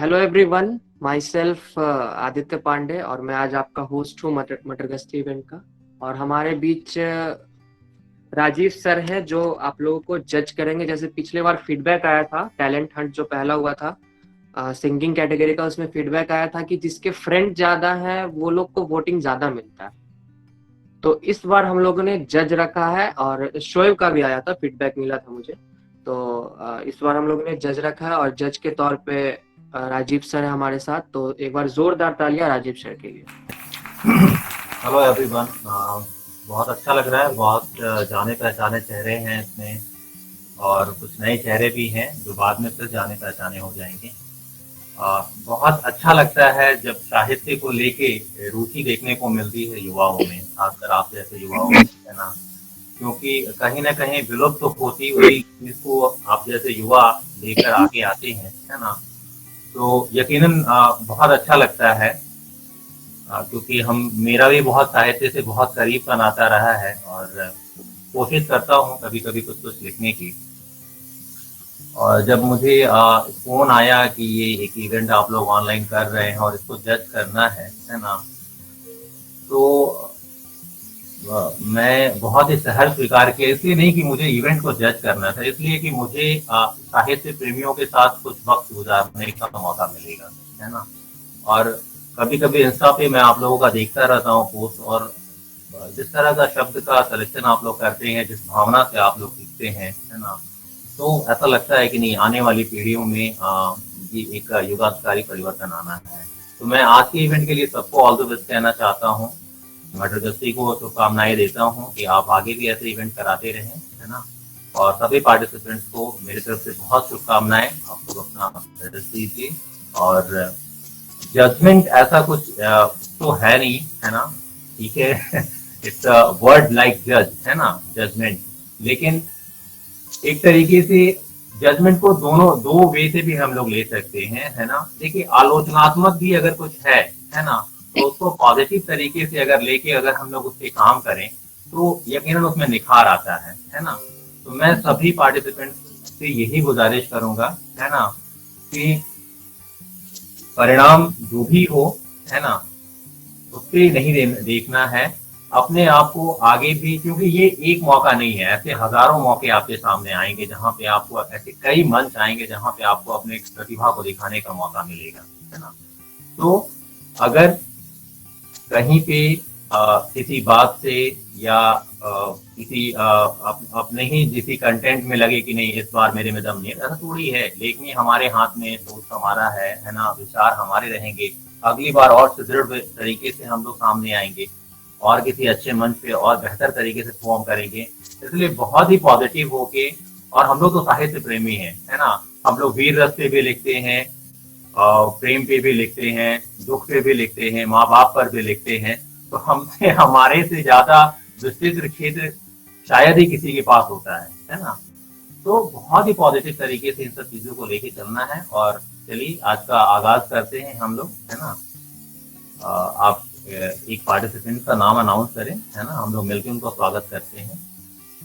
Hello everyone, myself Aditya Pandey और मैं आज आपका होस्ट हूँ मटर गश्ती इवेंट का। और हमारे बीच राजीव सर है जो आप लोगों को जज करेंगे। जैसे पिछले बार फीडबैक आया था टैलेंट हंट जो पहला हुआ था सिंगिंग कैटेगरी का, उसमें फीडबैक आया था कि जिसके फ्रेंड ज्यादा है वो लोग को वोटिंग ज्यादा मिलता है। तो इस बार हम लोगों ने जज रखा है और शोएब का भी आया था, फीडबैक मिला था मुझे। तो इस बार हम लोगों ने जज रखा है और जज के तौर पे राजीव सर है हमारे साथ। तो एक बार जोरदार तालियां राजीव सर के लिए। Hello everyone. बहुत अच्छा लग रहा है। बहुत जाने पहचाने चेहरे हैं इसमें और कुछ नए चेहरे भी हैं जो बाद में फिर जाने पहचाने हो जाएंगे। बहुत अच्छा लगता है जब साहित्य को लेके रुचि देखने को मिलती है युवाओं में, खासकर आप जैसे युवाओं में, है ना। क्योंकि कहीं ना कहीं विलुप्त तो होती हुई जिसको आप जैसे युवा लेकर आगे आते हैं, है ना। तो यकीनन बहुत अच्छा लगता है। क्योंकि हम मेरा भी बहुत साहित्य से बहुत करीब का नाता रहा है और कोशिश करता हूँ कभी कभी कुछ कुछ लिखने की। और जब मुझे फोन आया कि ये एक इवेंट आप लोग ऑनलाइन कर रहे हैं और इसको जज करना है ना। तो मैं बहुत ही सहर्ष स्वीकार किया, इसलिए नहीं कि मुझे इवेंट को जज करना था, इसलिए कि मुझे साहित्य प्रेमियों के साथ कुछ वक्त गुजारने का मौका मिलेगा, है ना। और कभी कभी इंस्टा पे मैं आप लोगों का देखता रहता हूँ पोस्ट, और जिस तरह का शब्द का सिलेक्शन आप लोग करते हैं, जिस भावना से आप लोग लिखते हैं, है ना। तो ऐसा लगता है कि नहीं, आने वाली पीढ़ियों में ये एक युगांतकारी परिवर्तन आना है। तो मैं आज के इवेंट के लिए सबको ऑल द बेस्ट कहना चाहता हूँ। मटर गश्ती को शुभकामनाएं देता हूँ कि आप आगे भी ऐसे इवेंट कराते रहें, है ना। और सभी पार्टिसिपेंट्स को मेरी तरफ से बहुत शुभकामनाएं। आप लोग अपना बेस्ट दीजिए। और जजमेंट ऐसा कुछ तो है नहीं, है ना। ठीक है। इट्स अ वर्ड लाइक जज, है ना, जजमेंट। लेकिन एक तरीके से जजमेंट को दोनों दो वे से भी हम लोग ले सकते हैं, है ना। देखिए, आलोचनात्मक भी अगर कुछ है ना, तो उसको पॉजिटिव तरीके से अगर लेके अगर हम लोग उस पर काम करें तो यकीनन उसमें निखार आता है ना। तो मैं सभी पार्टिसिपेंट्स से यही गुजारिश करूंगा, है ना, कि परिणाम जो भी हो, है ना, उस पर नहीं देखना है। अपने आप को आगे भी, क्योंकि ये एक मौका नहीं है, ऐसे हजारों मौके आपके सामने आएंगे जहां पे आपको, ऐसे कई मंच आएंगे जहां पे आपको अपने प्रतिभा को दिखाने का मौका मिलेगा, है ना। तो अगर कहीं पे किसी बात से या किसी अपने ही किसी कंटेंट में लगे कि नहीं इस बार मेरे में दम नहीं है, ऐसा थोड़ी है। लेखनी हमारे हाथ में, सोच हमारा है ना, विचार हमारे रहेंगे। अगली बार और सुदृढ़ तरीके से हम लोग सामने आएंगे और किसी अच्छे मंच पे और बेहतर तरीके से परफॉर्म करेंगे। इसलिए बहुत ही पॉजिटिव होके, और हम लोग तो साहित्य प्रेमी हैं, है ना। हम लोग वीर रस पे भी लिखते हैं, प्रेम पे भी लिखते हैं, दुख पे भी लिखते हैं, माँ बाप पर भी लिखते हैं। तो हमसे हमारे से ज्यादा विस्तृत क्षेत्र शायद ही किसी के पास होता है ना। तो बहुत ही पॉजिटिव तरीके से इन सब चीजों को लेके चलना है। और चलिए आज का आगाज करते हैं हम लोग, है ना। आप एक पार्टिसिपेंट का नाम अनाउंस करें, है ना, हम लोग मिलकर उनका स्वागत करते हैं।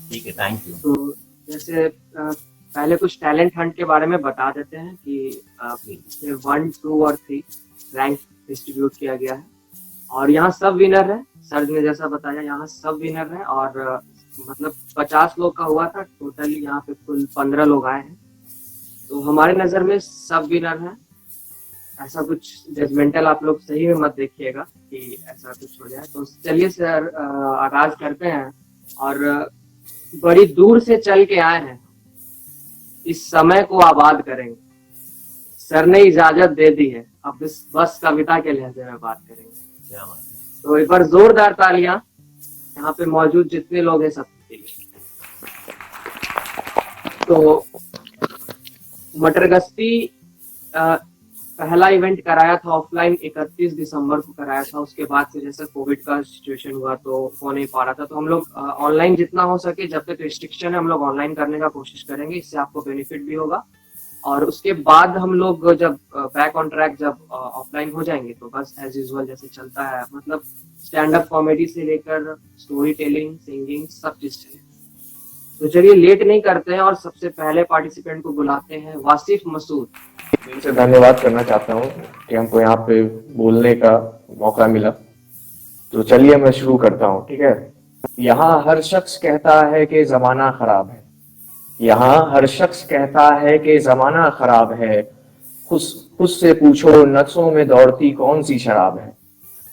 ठीक है, थैंक यू। तो जैसे पहले कुछ टैलेंट हंट के बारे में बता देते हैं कि इसमें 1, 2 और 3 रैंक डिस्ट्रीब्यूट किया गया है। और यहाँ सब विनर है, सर ने जैसा बताया यहाँ सब विनर है। और मतलब 50 लोग का हुआ था टोटली, यहाँ पे कुल 15 लोग आए हैं। तो हमारे नजर में सब विनर है। ऐसा कुछ जजमेंटल आप लोग सही में मत देखिएगा कि ऐसा कुछ हो जाए। तो चलिए सर आगाज करते हैं। और बड़ी दूर से चल के आए हैं, इस समय को आबाद करेंगे। सर ने इजाजत दे दी है, अब इस बस कविता के लहजे में बात करेंगे। क्या बात है। तो एक बार जोरदार तालियां यहाँ पे मौजूद जितने लोग हैं सबके लिए। तो मटर गश्ती पहला इवेंट कराया था ऑफलाइन 31 दिसंबर को कराया था। उसके बाद से जैसे कोविड का सिचुएशन हुआ तो हो नहीं पा रहा था। तो हम लोग ऑनलाइन जितना हो सके, जब तक रिस्ट्रिक्शन है हम लोग ऑनलाइन करने का कोशिश करेंगे। इससे आपको बेनिफिट भी होगा। और उसके बाद हम लोग जब बैक ऑन ट्रैक जब ऑफलाइन हो जाएंगे तो बस एज यूजुअल जैसे चलता है, मतलब स्टैंड अप कॉमेडी से लेकर स्टोरी टेलिंग, सिंगिंग, सब चीज चलेगी। तो चलिए लेट नहीं करते हैं और सबसे पहले पार्टिसिपेंट को बुलाते हैं, वासिफ मसूद। दिल से धन्यवाद करना चाहता हूँ कि हमको यहाँ पे बोलने का मौका मिला। तो चलिए मैं शुरू करता हूँ, ठीक है। यहाँ हर शख्स कहता है कि जमाना खराब है। यहाँ हर शख्स कहता है कि जमाना खराब है। खुद खुद से पूछो नसों में दौड़ती कौन सी शराब है।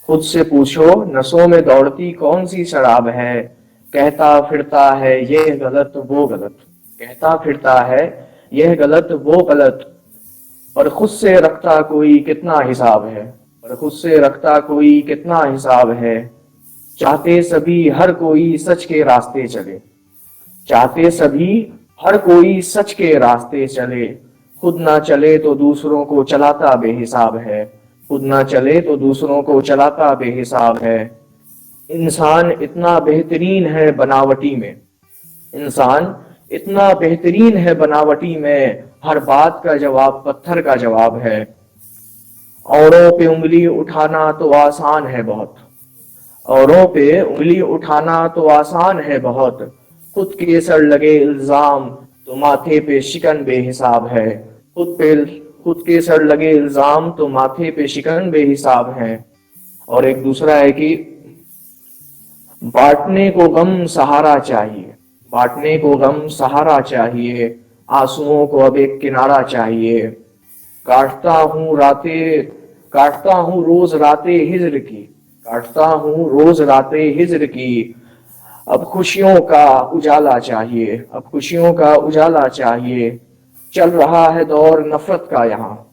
खुद से पूछो नसों में दौड़ती कौन सी शराब है। कहता फिरता है ये गलत वो गलत। कहता फिरता है यह गलत वो गलत। पर खुद से रखता कोई कितना हिसाब है। पर खुद से रखता कोई कितना हिसाब है। चाहते सभी हर कोई सच के रास्ते चले। चाहते सभी हर कोई सच के रास्ते चले। खुद ना चले तो दूसरों को चलाता बेहिसाब है। खुद ना चले तो दूसरों को चलाता बेहिसाब है। इंसान इतना बेहतरीन है बनावटी में। इंसान इतना बेहतरीन है बनावटी में। हर बात का जवाब पत्थर का जवाब है। औरों पे उंगली उठाना तो आसान है बहुत। औरों पे उंगली उठाना तो आसान है बहुत। खुद के सर लगे इल्जाम तो माथे पे शिकन बेहिसाब है। खुद के सर लगे इल्जाम तो माथे पे शिकन बेहिसाब है। और एक दूसरा है कि बांटने को गम सहारा चाहिए। बांटने को गम सहारा चाहिए। आंसुओं को अब एक किनारा चाहिए। काटता हूँ रातें काटता हूँ रोज रातें हिज्र की। काटता हूँ रोज रातें हिज्र की। अब खुशियों का उजाला चाहिए। अब खुशियों का उजाला चाहिए। चल रहा है दौर नफरत का यहाँ।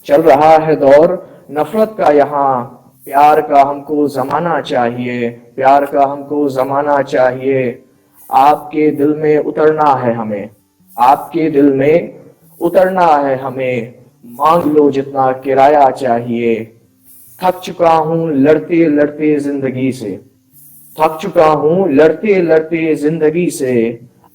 चल रहा है दौर नफरत का यहाँ। प्यार का हमको जमाना चाहिए। प्यार का हमको जमाना चाहिए। आपके दिल में उतरना है हमें। आपके दिल में उतरना है हमें। मांग लो जितना किराया चाहिए। थक चुका हूँ लड़ते लड़ते जिंदगी से। थक चुका हूँ लड़ते लड़ते जिंदगी से।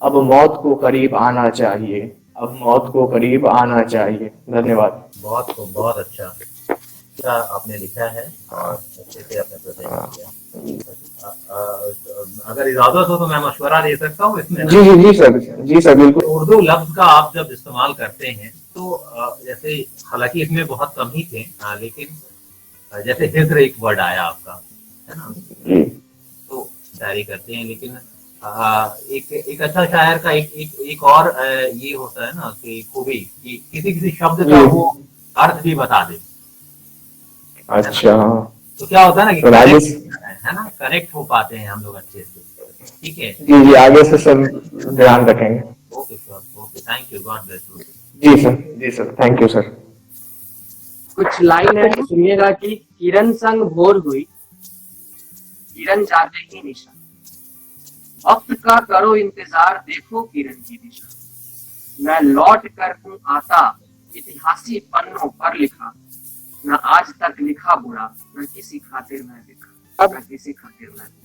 अब मौत को करीब आना चाहिए। अब मौत को करीब आना चाहिए। धन्यवाद। बहुत अच्छा अच्छा आपने लिखा है और अच्छे से आपने प्रेजेंट किया। अगर इजाजत हो तो मैं मशवरा दे सकता हूँ इसमें। जी जी जी सर, जी सर बिल्कुल। उर्दू लफ्ज का आप जब इस्तेमाल करते हैं तो जैसे हालांकि इसमें बहुत कम ही थे, लेकिन जैसे हिज्र एक वर्ड आया आपका, है ना, तो शायरी करते हैं, लेकिन एक अच्छा शायर का एक और ये होता है ना कि खूबी कि किसी किसी शब्द का वो अर्थ भी बता दे। अच्छा, तो क्या होता है ना कि तो आगे है ना, कनेक्ट हो पाते हैं हम लोग अच्छे से। ठीक है, जी जी आगे से सब ध्यान रखेंगे। Okay sir, okay, thank you, God bless you. जी सर, जी सर, थैंक यू सर। कुछ लाइन है, सुनिएगा कि किरण संग भोर हुई, किरण जाते ही निशा, वक्त का करो इंतजार देखो किरण की दिशा, मैं लौट कर हूँ आता इतिहासी पन्नों पर लिखा, न आज तक लिखा बुरा न किसी खातिर मैं लिखा, न किसी खातिर मैं लिखा।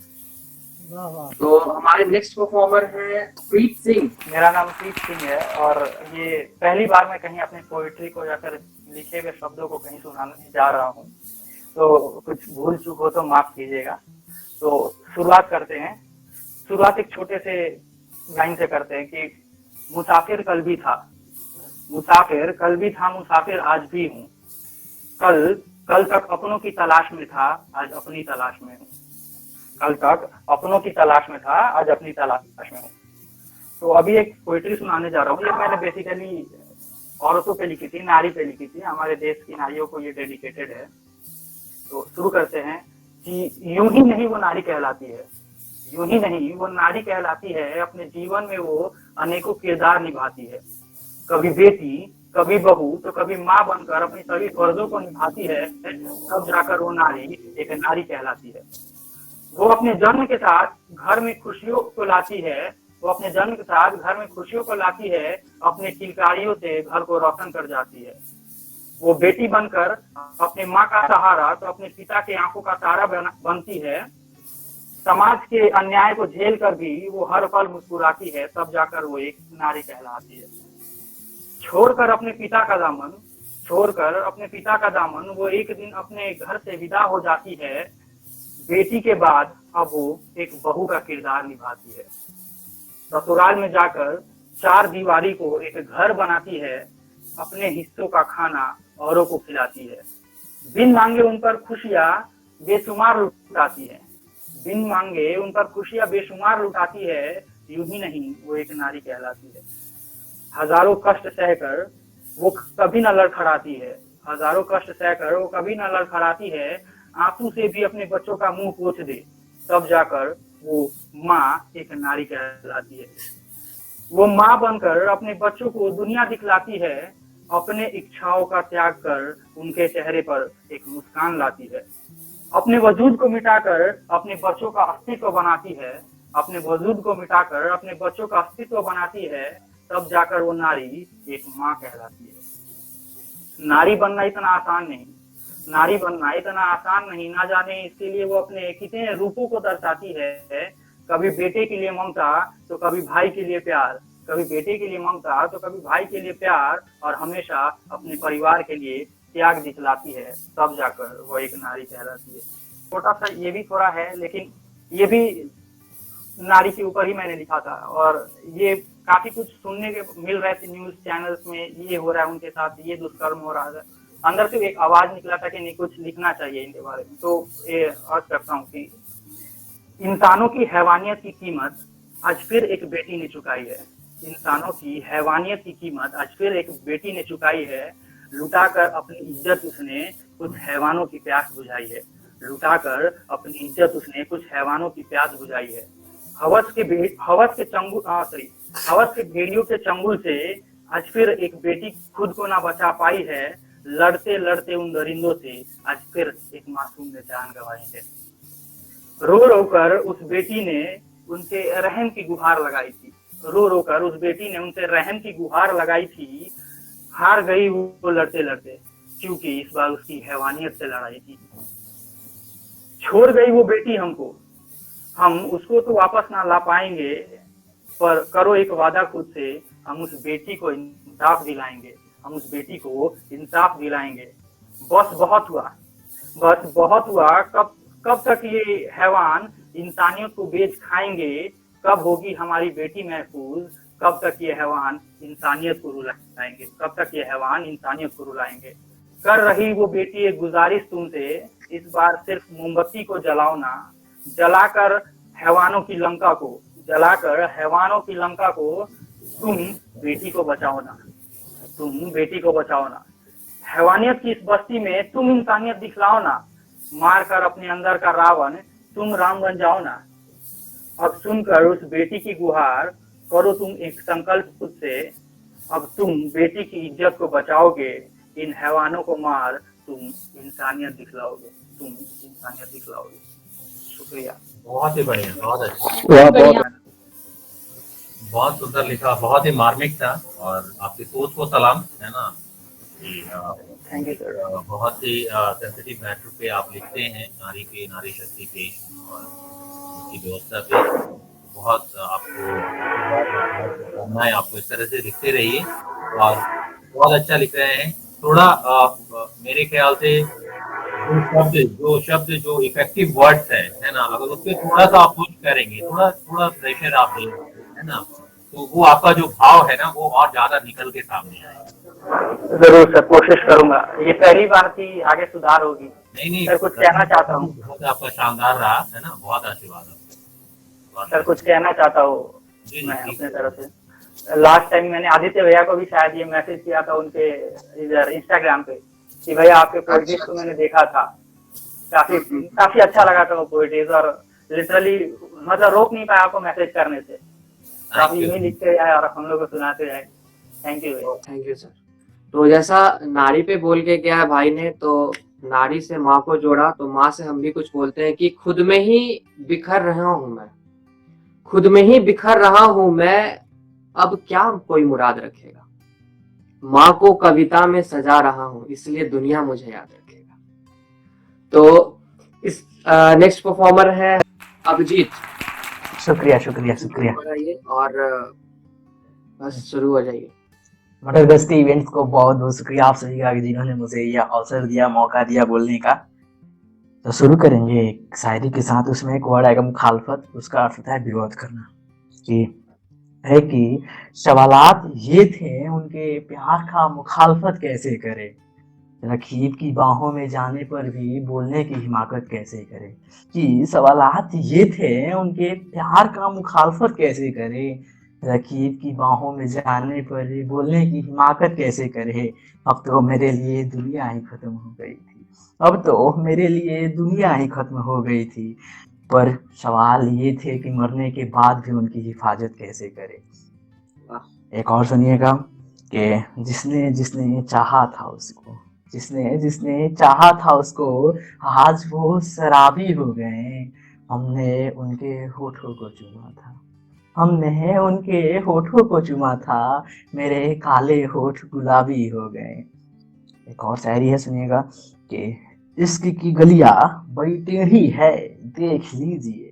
तो हमारे नेक्स्ट परफॉर्मर है प्रीत सिंह। मेरा नाम प्रीत सिंह है और ये पहली बार मैं कहीं अपने पोइट्री को या फिर लिखे हुए शब्दों को कहीं सुनाने जा रहा हूँ, तो कुछ भूल चूक हो तो माफ कीजिएगा। तो शुरुआत करते हैं। शुरुआत एक छोटे से लाइन से करते हैं कि मुसाफिर कल भी था, मुसाफिर कल भी था, मुसाफिर आज भी हूँ, कल तक अपनों की तलाश में था, आज अपनी तलाश में हूँ। कल तक अपनों की तलाश में था, आज अपनी तलाश में हूँ। तो अभी एक पोइट्री सुनाने जा रहा हूँ। ये मैंने बेसिकली औरतों पे लिखी थी, नारी पे लिखी थी। हमारे देश की नारियों को ये डेडिकेटेड है। तो शुरू करते हैं कि यूं ही नहीं वो नारी कहलाती है, यूं ही नहीं वो नारी कहलाती है, अपने जीवन में वो अनेकों किरदार निभाती है। कभी बेटी, कभी बहू, तो कभी माँ बनकर अपनी सभी फर्जों को निभाती है, तब जाकर वो नारी एक नारी कहलाती है। वो अपने जन्म के साथ घर में खुशियों को लाती है, वो अपने जन्म के साथ घर में खुशियों को लाती है, अपने किलकारियों से घर को रोशन कर जाती है। वो बेटी बनकर अपने माँ का सहारा तो अपने पिता के आंखों का तारा बनती है। समाज के अन्याय को झेल कर भी वो हर पल मुस्कुराती है, तब जाकर वो एक नारी कहलाती है। छोड़कर अपने पिता का दामन, छोड़कर अपने पिता का दामन वो एक दिन अपने घर से विदा हो जाती है। बेटी के बाद अब वो एक बहू का किरदार निभाती है। ससुराल में जाकर चार दीवारी को एक घर बनाती है। अपने हिस्सों का खाना औरों को खिलाती है। बिन मांगे उन पर खुशियां बेशुमार लुटाती है। बिन मांगे उन पर खुशियां बेशुमार लुटाती है। यूं ही नहीं वो एक नारी कहलाती है। हजारों कष्ट सहकर वो कभी न लड़खड़ाती है। हजारों कष्ट सहकर वो कभी न लड़खड़ाती है। आंसू से भी अपने बच्चों का मुंह पोंछ दे, तब जाकर वो माँ एक नारी कहलाती है। वो माँ बनकर अपने बच्चों को दुनिया दिखलाती है। अपने इच्छाओं का त्याग कर उनके चेहरे पर एक मुस्कान लाती है। अपने वजूद को मिटाकर अपने बच्चों का अस्तित्व बनाती है। अपने वजूद को मिटाकर अपने बच्चों का अस्तित्व बनाती है, तब जाकर वो नारी एक माँ कहलाती है। नारी बनना इतना आसान नहीं, नारी बनना इतना आसान नहीं। ना जाने इसके लिए वो अपने कितने रूपों को दर्शाती है। कभी बेटे के लिए ममता तो कभी भाई के लिए प्यार, कभी बेटे के लिए ममता तो कभी भाई के लिए प्यार, और हमेशा अपने परिवार के लिए त्याग दिखलाती है, तब जाकर वो एक नारी कहलाती है। छोटा सा ये भी थोड़ा है, लेकिन ये भी नारी के ऊपर ही मैंने लिखा था, और ये काफी कुछ सुनने के मिल रहे थे न्यूज चैनल्स में, ये हो रहा है उनके साथ, ये दुष्कर्म हो रहा है। अंदर से एक आवाज निकला था कि नहीं, कुछ लिखना चाहिए इनके बारे में। तो ये अर्ज करता हूँ कि इंसानों की हैवानियत की कीमत आज फिर एक बेटी ने चुकाई है। इंसानों की हैवानियत की कीमत आज फिर एक बेटी ने चुकाई है। लुटाकर अपनी इज्जत उसने कुछ हैवानों की प्यास बुझाई है। लुटाकर अपनी इज्जत उसने कुछ हैवानों की प्यास बुझाई है। हवस के भेड़ियों के चंगुल से आज फिर एक बेटी खुद को ना बचा पाई है। लड़ते लड़ते उन दरिंदों से आज फिर एक मासूम ने जान गंवाई है। रो रो कर उस बेटी ने उनसे रहम की गुहार लगाई थी। रो रो कर उस बेटी ने उनसे रहम की गुहार लगाई थी। हार गई वो लड़ते लड़ते, क्योंकि इस बार उसकी हैवानियत से लड़ाई थी। छोड़ गई वो बेटी हमको, हम उसको तो वापस ना ला पाएंगे, पर करो एक वादा खुद से, हम उस बेटी को इंसाफ दिलाएंगे। हम उस बेटी को इंसाफ दिलाएंगे। बस बहुत हुआ, बस बहुत हुआ। कब कब तक ये हैवान इंसानियत को बेच खाएंगे? कब होगी हमारी बेटी महफूज? कब तक ये हैवान इंसानियत को रुलाएंगे? कब तक ये हैवान इंसानियत को रुलाएंगे? कर रही वो बेटी एक गुजारिश तुमसे, इस बार सिर्फ मोमबत्ती को जलाओ ना। जलाकर हैवानों की लंका को, जलाकर हैवानों की लंका को तुम बेटी को बचाओ ना। तुम बेटी को बचाओ ना। हैवानियत की इस बस्ती में तुम इंसानियत दिखलाओ ना। मारकर अपने अंदर का रावण तुम राम बन जाओ ना। अब सुनकर उस बेटी की गुहार करो तुम एक संकल्प खुद से। अब तुम बेटी की इज्जत को बचाओगे। इन हैवानों को मार तुम इंसानियत दिखलाओगे। तुम इंसानियत दिखलाओगे। शुक्रिया। बहुत ही बढ़िया, बहुत अच्छा, बहुत बहुत सुंदर लिखा, बहुत ही मार्मिक था। और आपकी सोच को सलाम, है ना कि थैंक यू सर। बहुत ही सेंसिटिव मैटर पे आप लिखते हैं, नारी शक्ति पे और उसकी व्यवस्था पे। बहुत आपको मैं आपको इस तरह से लिखते रहिए और बहुत अच्छा लिख रहे हैं। थोड़ा मेरे ख्याल से जो इफेक्टिव वर्ड्स है ना, अगर उस पर थोड़ा सा आप पुश करेंगे, थोड़ा प्रेशर आप देंगे, है ना, तो वो आपका जो भाव है ना वो और ज्यादा निकल के सामने आएगा। जरूर सर, कोशिश करूंगा। ये पहली बार थी, आगे सुधार होगी। नहीं सर कुछ कहना चाहता हूँ। बहुत आपका शानदार रहा, है ना, बहुत आशीर्वाद आपका। सर कुछ कहना चाहता हूँ जी, मैं जी, अपने तरफ से। लास्ट टाइम मैंने आदित्य भैया को भी शायद ये मैसेज किया था उनके इधर इंस्टाग्राम पे कि भैया आपके पोएट्रीज को मैंने देखा था, काफी अच्छा लगा था वो पोएट्रीज, और लिटरली मतलब रोक नहीं पाया आपको मैसेज करने से। आप यूं ही लिखते जाए और हम लोग को सुनाते जाए। थैंक यू भैया। Thank you sir. तो जैसा नारी पे बोल के गया है भाई ने, तो नारी से माँ को जोड़ा, तो माँ से हम भी कुछ बोलते हैं कि खुद में ही बिखर रहा हूं मैं, खुद में ही बिखर रहा हूं मैं, अब क्या कोई मुराद रखेगा। माँ को कविता में सजा रहा हूं, इसलिए दुनिया मुझे याद रखेगा। तो इस नेक्स्ट परफॉर्मर है अभिजीत। शुक्रिया शुक्रिया शुक्रिया। और बस शुरू हो जाइए। मटर गश्ती इवेंट्स को बहुत बहुत शुक्रिया आप सभी का, जिन्होंने मुझे यह अवसर दिया, मौका दिया बोलने का। तो शुरू करेंगे एक शायरी के साथ। उसमें एक वर्ड आएगा मुखालफत, उसका अर्थ होता है विरोध करना। कि है कि सवालात ये थे उनके प्यार का मुखालफत कैसे करे, रकीब की बाहों में जाने पर भी बोलने की हिमाकत कैसे करे। कि सवालात ये थे उनके प्यार का मुखालफत कैसे करे, रकीब की बाहों में जाने पर भी बोलने की हिमाकत कैसे करे। अब तो मेरे लिए दुनिया ही खत्म हो गई थी, अब तो मेरे लिए दुनिया ही खत्म हो गई थी। पर सवाल ये थे कि मरने के बाद भी उनकी हिफाजत कैसे करे। एक और सुनिएगा कि जिसने जिसने चाहा था उसको, जिसने जिसने चाहा था उसको, आज वो शराबी हो गए। हमने उनके होठों को चूमा था, हमने उनके होठों को चूमा था, मेरे काले होठ गुलाबी हो गए। एक और शायरी है, सुनिएगा कि इश्क की गलियां बड़ी टेढ़ी है, देख लीजिए,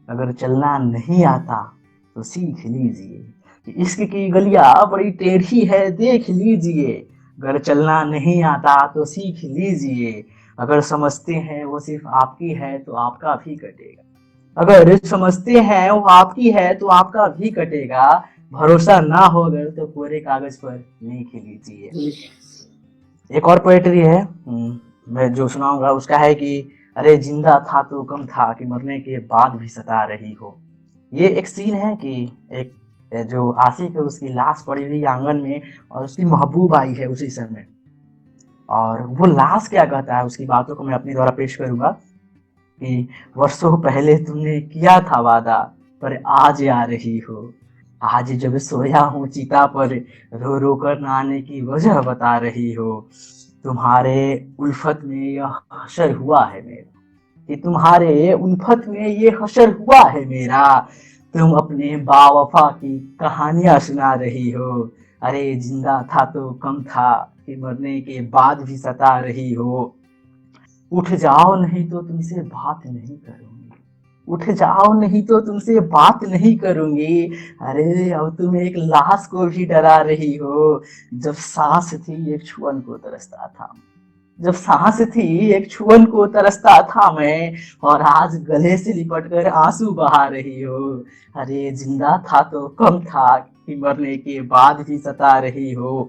अगर चलना नहीं आता तो सीख लीजिए। कि इश्क की गलियां बड़ी टेढ़ी है, देख लीजिए, अगर चलना नहीं आता तो सीख लीजिए। अगर समझते हैं वो सिर्फ आपकी है तो आपका भी कटेगा, अगर समझते हैं वो आपकी है तो आपका भी कटेगा। भरोसा ना हो अगर तो पूरे कागज पर लिख लीजिए। एक और पोएट्री है, मैं जो सुनाऊंगा उसका है कि अरे जिंदा था तो कम था कि मरने के बाद भी सता रही हो। ये एक सीन है कि एक जो आशिक है उसकी लाश पड़ी हुई आंगन में और उसकी महबूब आई है उसी समय, और वो लाश क्या कहता है उसकी बातों को मैं अपने द्वारा पेश करूंगा कि वर्षों पहले तुमने किया था वादा पर आज आ रही हो, आज जब सोया हूँ चिता पर रो रो कर नहाने की वजह बता रही हो। तुम्हारे उल्फत में यह हशर हुआ है मेरा, कि तुम्हारे उल्फत में ये हशर हुआ है मेरा। तुम अपने बावफा की कहानियां सुना रही हो, अरे जिंदा था तो कम था कि मरने के बाद भी सता रही हो। उठ जाओ नहीं तो तुमसे बात नहीं करूंगी, उठ जाओ नहीं तो तुमसे बात नहीं करूंगी। अरे अब तुम एक लाश को भी डरा रही हो, जब सांस थी एक छुअन को तरसता था, जब सांस थी एक छुअन को तरसता था मैं, और आज गले से लिपट कर आंसू बहा रही हो। अरे जिंदा था तो कम था कि मरने के बाद भी सता रही हो।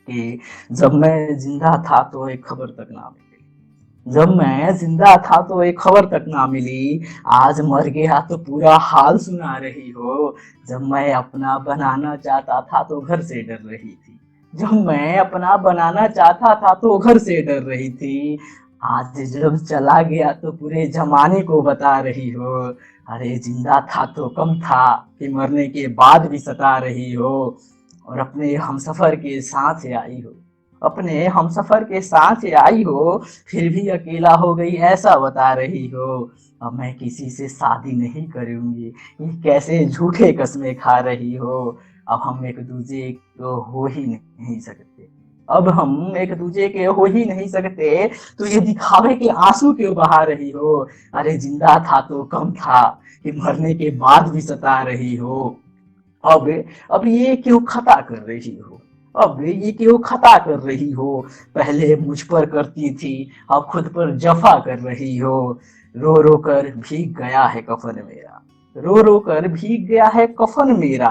कि जब मैं जिंदा था तो एक खबर तक ना मिली, जब मैं जिंदा था तो एक खबर तक ना मिली, आज मर गया तो पूरा हाल सुना रही हो। जब मैं अपना बनाना चाहता था तो घर से डर रही थी, जब मैं अपना बनाना चाहता था तो घर से डर रही थी। आज जब चला गया तो पूरे जमाने को बता रही हो, अरे जिंदा था तो कम था कि मरने के बाद भी सता रही हो। और अपने हमसफर के साथ आई हो, अपने हमसफर के साथ आई हो, फिर भी अकेला हो गई ऐसा बता रही हो। अब मैं किसी से शादी नहीं करूंगी, ये कैसे झूठे कस्में खा रही हो। अब हम एक दूसरे को हो ही नहीं सकते, अब हम एक दूसरे के हो ही नहीं सकते, तो ये दिखावे के आंसू क्यों बहा रही हो। अरे जिंदा था तो कम था कि मरने के बाद भी सता रही हो। अब अब ये क्यों खता कर रही हो, अब ये क्यों खता कर रही हो। पहले मुझ पर करती थी अब खुद पर जफा कर रही हो। रो रो कर भीग गया है कफन मेरा, रो रो कर भीग गया है कफन मेरा।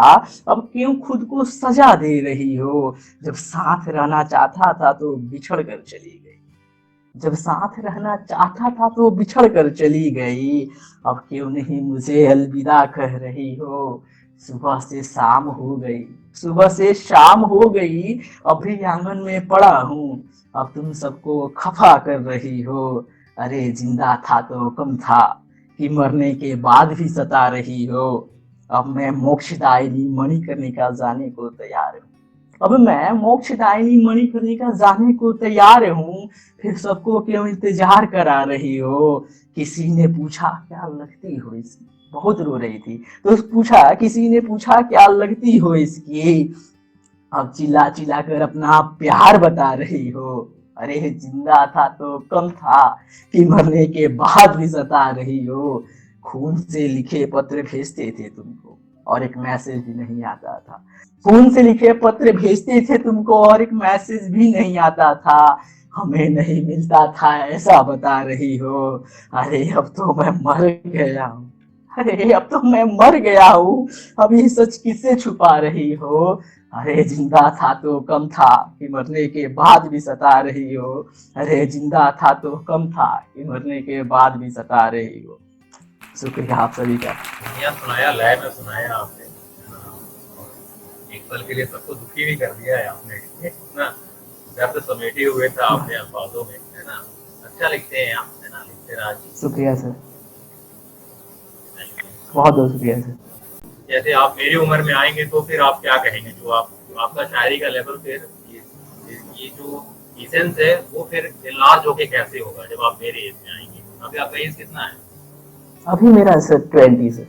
अब क्यों खुद को सजा दे रही हो। जब साथ रहना चाहता था तो बिछड़ कर चली गई, जब साथ रहना चाहता था तो बिछड़ कर चली गई। अब क्यों नहीं मुझे अलविदा कह रही हो। सुबह से शाम हो गई, सुबह से शाम हो गई, अभी आंगन में पड़ा हूँ, अब तुम सबको खफा कर रही हो। अरे जिंदा था तो कम था कि मरने के बाद भी सता रही हो। अब मैं मोक्षदायिनी मणिकर्णिका जाने को तैयार हूँ, अब मैं मोक्षदायिनी मणिकर्णिका जाने को तैयार हूँ। फिर सबको क्यों इंतजार करा रही हो। किसी ने पूछा क्या लगती हो इसकी, बहुत रो रही थी तो पूछा, किसी ने पूछा क्या लगती हो इसकी। अब चिल्ला चिल्ला कर अपना प्यार बता रही हो। अरे जिंदा था तो कम था कि मरने के बाद भी सता रही हो। खून से लिखे पत्र भेजते थे तुमको और एक मैसेज भी नहीं आता था, खून से लिखे पत्र भेजते थे तुमको और एक मैसेज भी नहीं आता था। हमें नहीं मिलता था ऐसा बता रही हो। अरे अब तो मैं मर गया हूँ, अरे अब तो मैं मर गया हूँ, अब ये सच किससे छुपा रही हो? अरे जिंदा था तो कम था कि मरने के बाद भी सता रही हो। अरे जिंदा था तो कम था कि मरने के बाद भी सता रही हो। शुक्रिया आप सभी का। बढ़िया सुनाया, लय में सुनाया आपने, है ना? और एक पल के लिए सबको दुखी भी कर दिया है आपने, इतना दर्द समेटे हुए था आपने अल्फाजों में, है ना? अच्छा लिखते हैं आप, है ना? लिखते राज। शुक्रिया सर, बहुत बहुत शुक्रिया सर। जैसे आप मेरी उम्र में आएंगे तो फिर आप क्या कहेंगे, जो आपका शायरी का लेवल, फिर ये जो इसेंस है वो फिर इलाज होके कैसे होगा जब आप मेरे एज में आएंगे? अभी आपका एज कितना है? अभी मेरा सर 20 सर।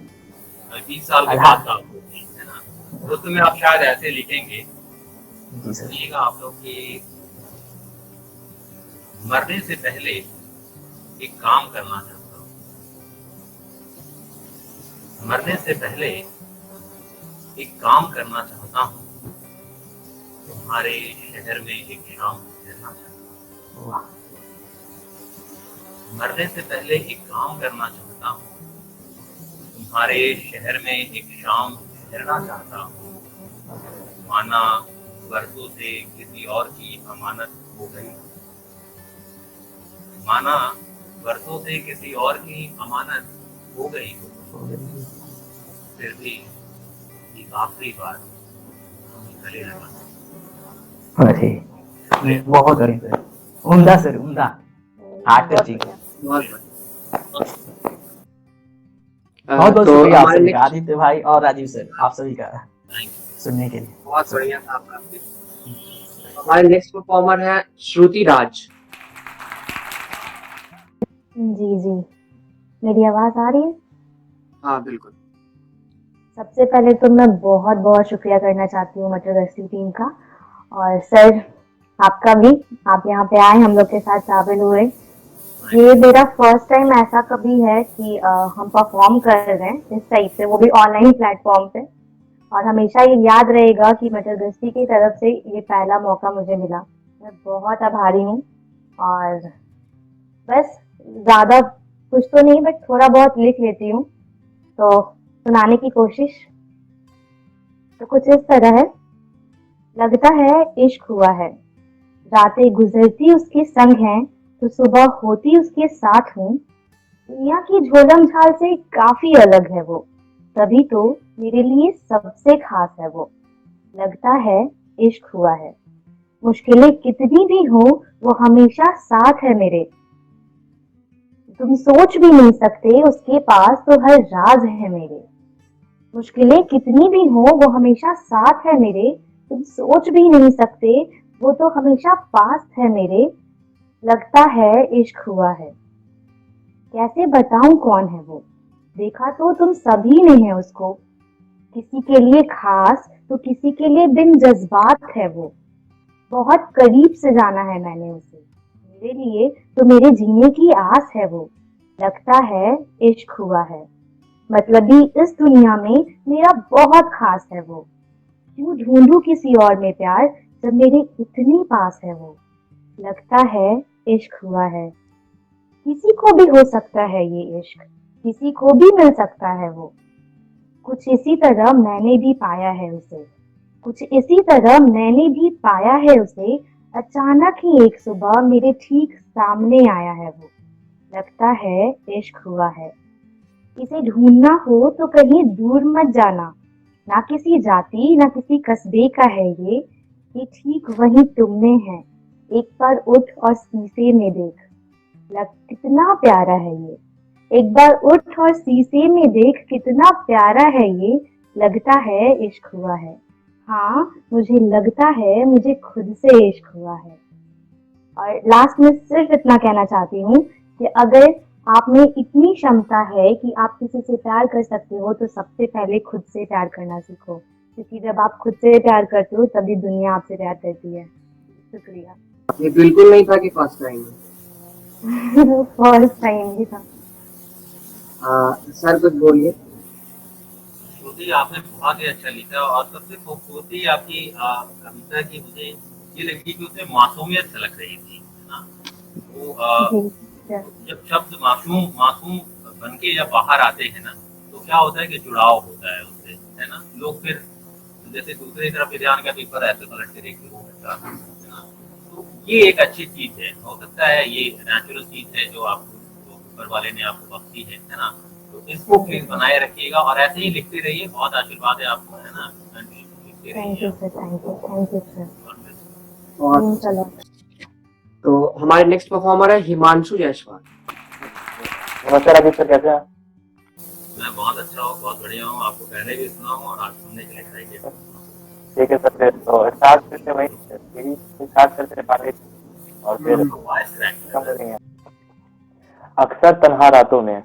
20 साल के अल्लाह। बाद का आप होगी, है ना? तो तुम्हें आप शायद ऐसे लिखेंगे, जी सर। सुनिएगा आप लोग कि मरने से पहले एक काम करना चाहता हूँ, मरने से पहले एक काम करना चाहता हूँ, तुम्हारे शहर में एक शाम ठहरना चाहता हूँ। वाह। मरने से पहले एक काम करना चाहता हूँ, तुम्हारे शहर में एक शाम ठहरना चाहता हूँ। माना बरसों से किसी और की अमानत हो गई, माना बरसों से किसी और की अमानत हो गई हो, फिर भी एक आखिरी बार हमें गले लगाना। अरे बहुत बढ़िया सर, उम्दा सर, उम्दा, हार्ट टचिंग। बहुत बढ़िया। बहुत बहुत तो शुक्रिया आप हमारे सभी का, नेक्स्ट, आदित्य भाई और राजीव सर, आप सभी का थैंक यू। सुनने के लिए। बहुत बढ़िया था आपका। हमारे नेक्स्ट परफॉर्मर है श्रुति राज। जी जी, मेरी आवाज आ रही है? हाँ बिल्कुल। सबसे पहले तो मैं बहुत बहुत शुक्रिया करना चाहती हूँ मटर गश्ती टीम का, और सर आपका भी, आप यहाँ पे आए, हम लोग के साथ शामिल हुए। ये मेरा फर्स्ट टाइम ऐसा कभी है कि हम परफॉर्म कर रहे हैं इस टाइप से, वो भी ऑनलाइन प्लेटफॉर्म पे, और हमेशा ये याद रहेगा कि मटर गश्ती की तरफ से ये पहला मौका मुझे मिला। मैं बहुत आभारी हूँ, और बस ज्यादा कुछ तो नहीं, बट थोड़ा बहुत लिख लेती हूँ तो सुनाने की कोशिश। तो कुछ इस तरह है। लगता है इश्क हुआ है, रातें गुजरती उसके संग हैं, तो सुबह होती उसके साथ हूँ। दुनिया की झोलम झाल से काफी अलग है वो, तभी तो मेरे लिए सबसे खास है वो। लगता है इश्क हुआ है, मुश्किलें कितनी भी हो वो हमेशा साथ है मेरे। तुम सोच भी नहीं सकते उसके पास तो हर राज है मेरे। मुश्किलें कितनी भी हो वो हमेशा साथ है मेरे, तुम सोच भी नहीं सकते वो तो हमेशा पास है मेरे। लगता है इश्क हुआ है, कैसे बताऊं कौन है वो, देखा तो तुम सभी ने है उसको। किसी के लिए खास तो किसी के लिए बिन जज्बात है वो। बहुत करीब से जाना है मैंने उसे, मेरे लिए तो मेरे जीने की आस है वो। लगता है इश्क हुआ है, मतलब ही इस दुनिया में मेरा बहुत खास है वो। क्यों ढूंढूं किसी और में प्यार जब मेरे इतनी पास है वो। लगता है इश्क हुआ है, किसी को भी हो सकता है ये इश्क, किसी को भी मिल सकता है वो। कुछ इसी तरह मैंने भी पाया है उसे, कुछ इसी तरह मैंने भी पाया है उसे। अचानक ही एक सुबह मेरे ठीक सामने आया है वो। लगता है इश्क हुआ है, इसे ढूंढना हो तो कहीं दूर मत जाना, ना किसी जाति ना किसी कस्बे का है ये ठीक वही तुम में है। एक बार उठ और शीशे में देख, लग कितना प्यारा है ये। एक बार उठ और शीशे में देख, कितना प्यारा है ये। लगता है इश्क हुआ है, हाँ मुझे लगता है मुझे खुद से इश्क हुआ है। और लास्ट में सिर्फ इतना कहना चाहती हूँ कि अगर आप में इतनी क्षमता है कि आप किसी से प्यार कर सकते हो तो सबसे पहले खुद से प्यार करना सीखो, क्योंकि जब आप खुद से प्यार करते हो तभी दुनिया आपसे प्यार करती है। शुक्रिया। ये बिल्कुल नहीं था कि फर्स्ट टाइम फर्स्ट टाइम ही था। सर कुछ बोलिए। श्रुति आपने बहुत ही अच्छा लिखा, और सबसे खूबसूरती आपकी कविता की मुझे ये लगी कि उसमें मासूमियत झलक रही थी, है ना? वो जी सर। जब शब्द मासूम मासूम बन के जब बाहर आते हैं ना, तो तो क्या होता है कि जुड़ाव होता है उससे, है ना। लोग फिर जैसे दूसरी तरफ ध्यान का पेपर ऐसे पलट के देखते हो, है ना। तो ये एक अच्छी चीज है, हो सकता है ये नेचुरल चीज है जो आपको ऊपर वाले ने आपको बख्शी है ना। तो इसको प्लीज बनाए रखिएगा और ऐसे ही लिखते रहिए। बहुत आशीर्वाद है आपको, है ना। लिखते थैंक यू रहिए। Sir, thank you sir. और चलो, तो हमारे नेक्स्ट परफॉर्मर है हिमांशु जायसवाल। नमस्कार अजीत सर, कैसे हैं? मैं बहुत अच्छा हूँ, बहुत बढ़िया हूँ। आपको पहले भी सुना हूँ और आज सुनने के लिए ट्राई किया। ठीक है सर, फिर तो स्टार्ट करते वही सीरीज स्टार्ट करते पहले और फिर वॉइस क्रैक कम करेंगे। अक्सर तन्हा रातों में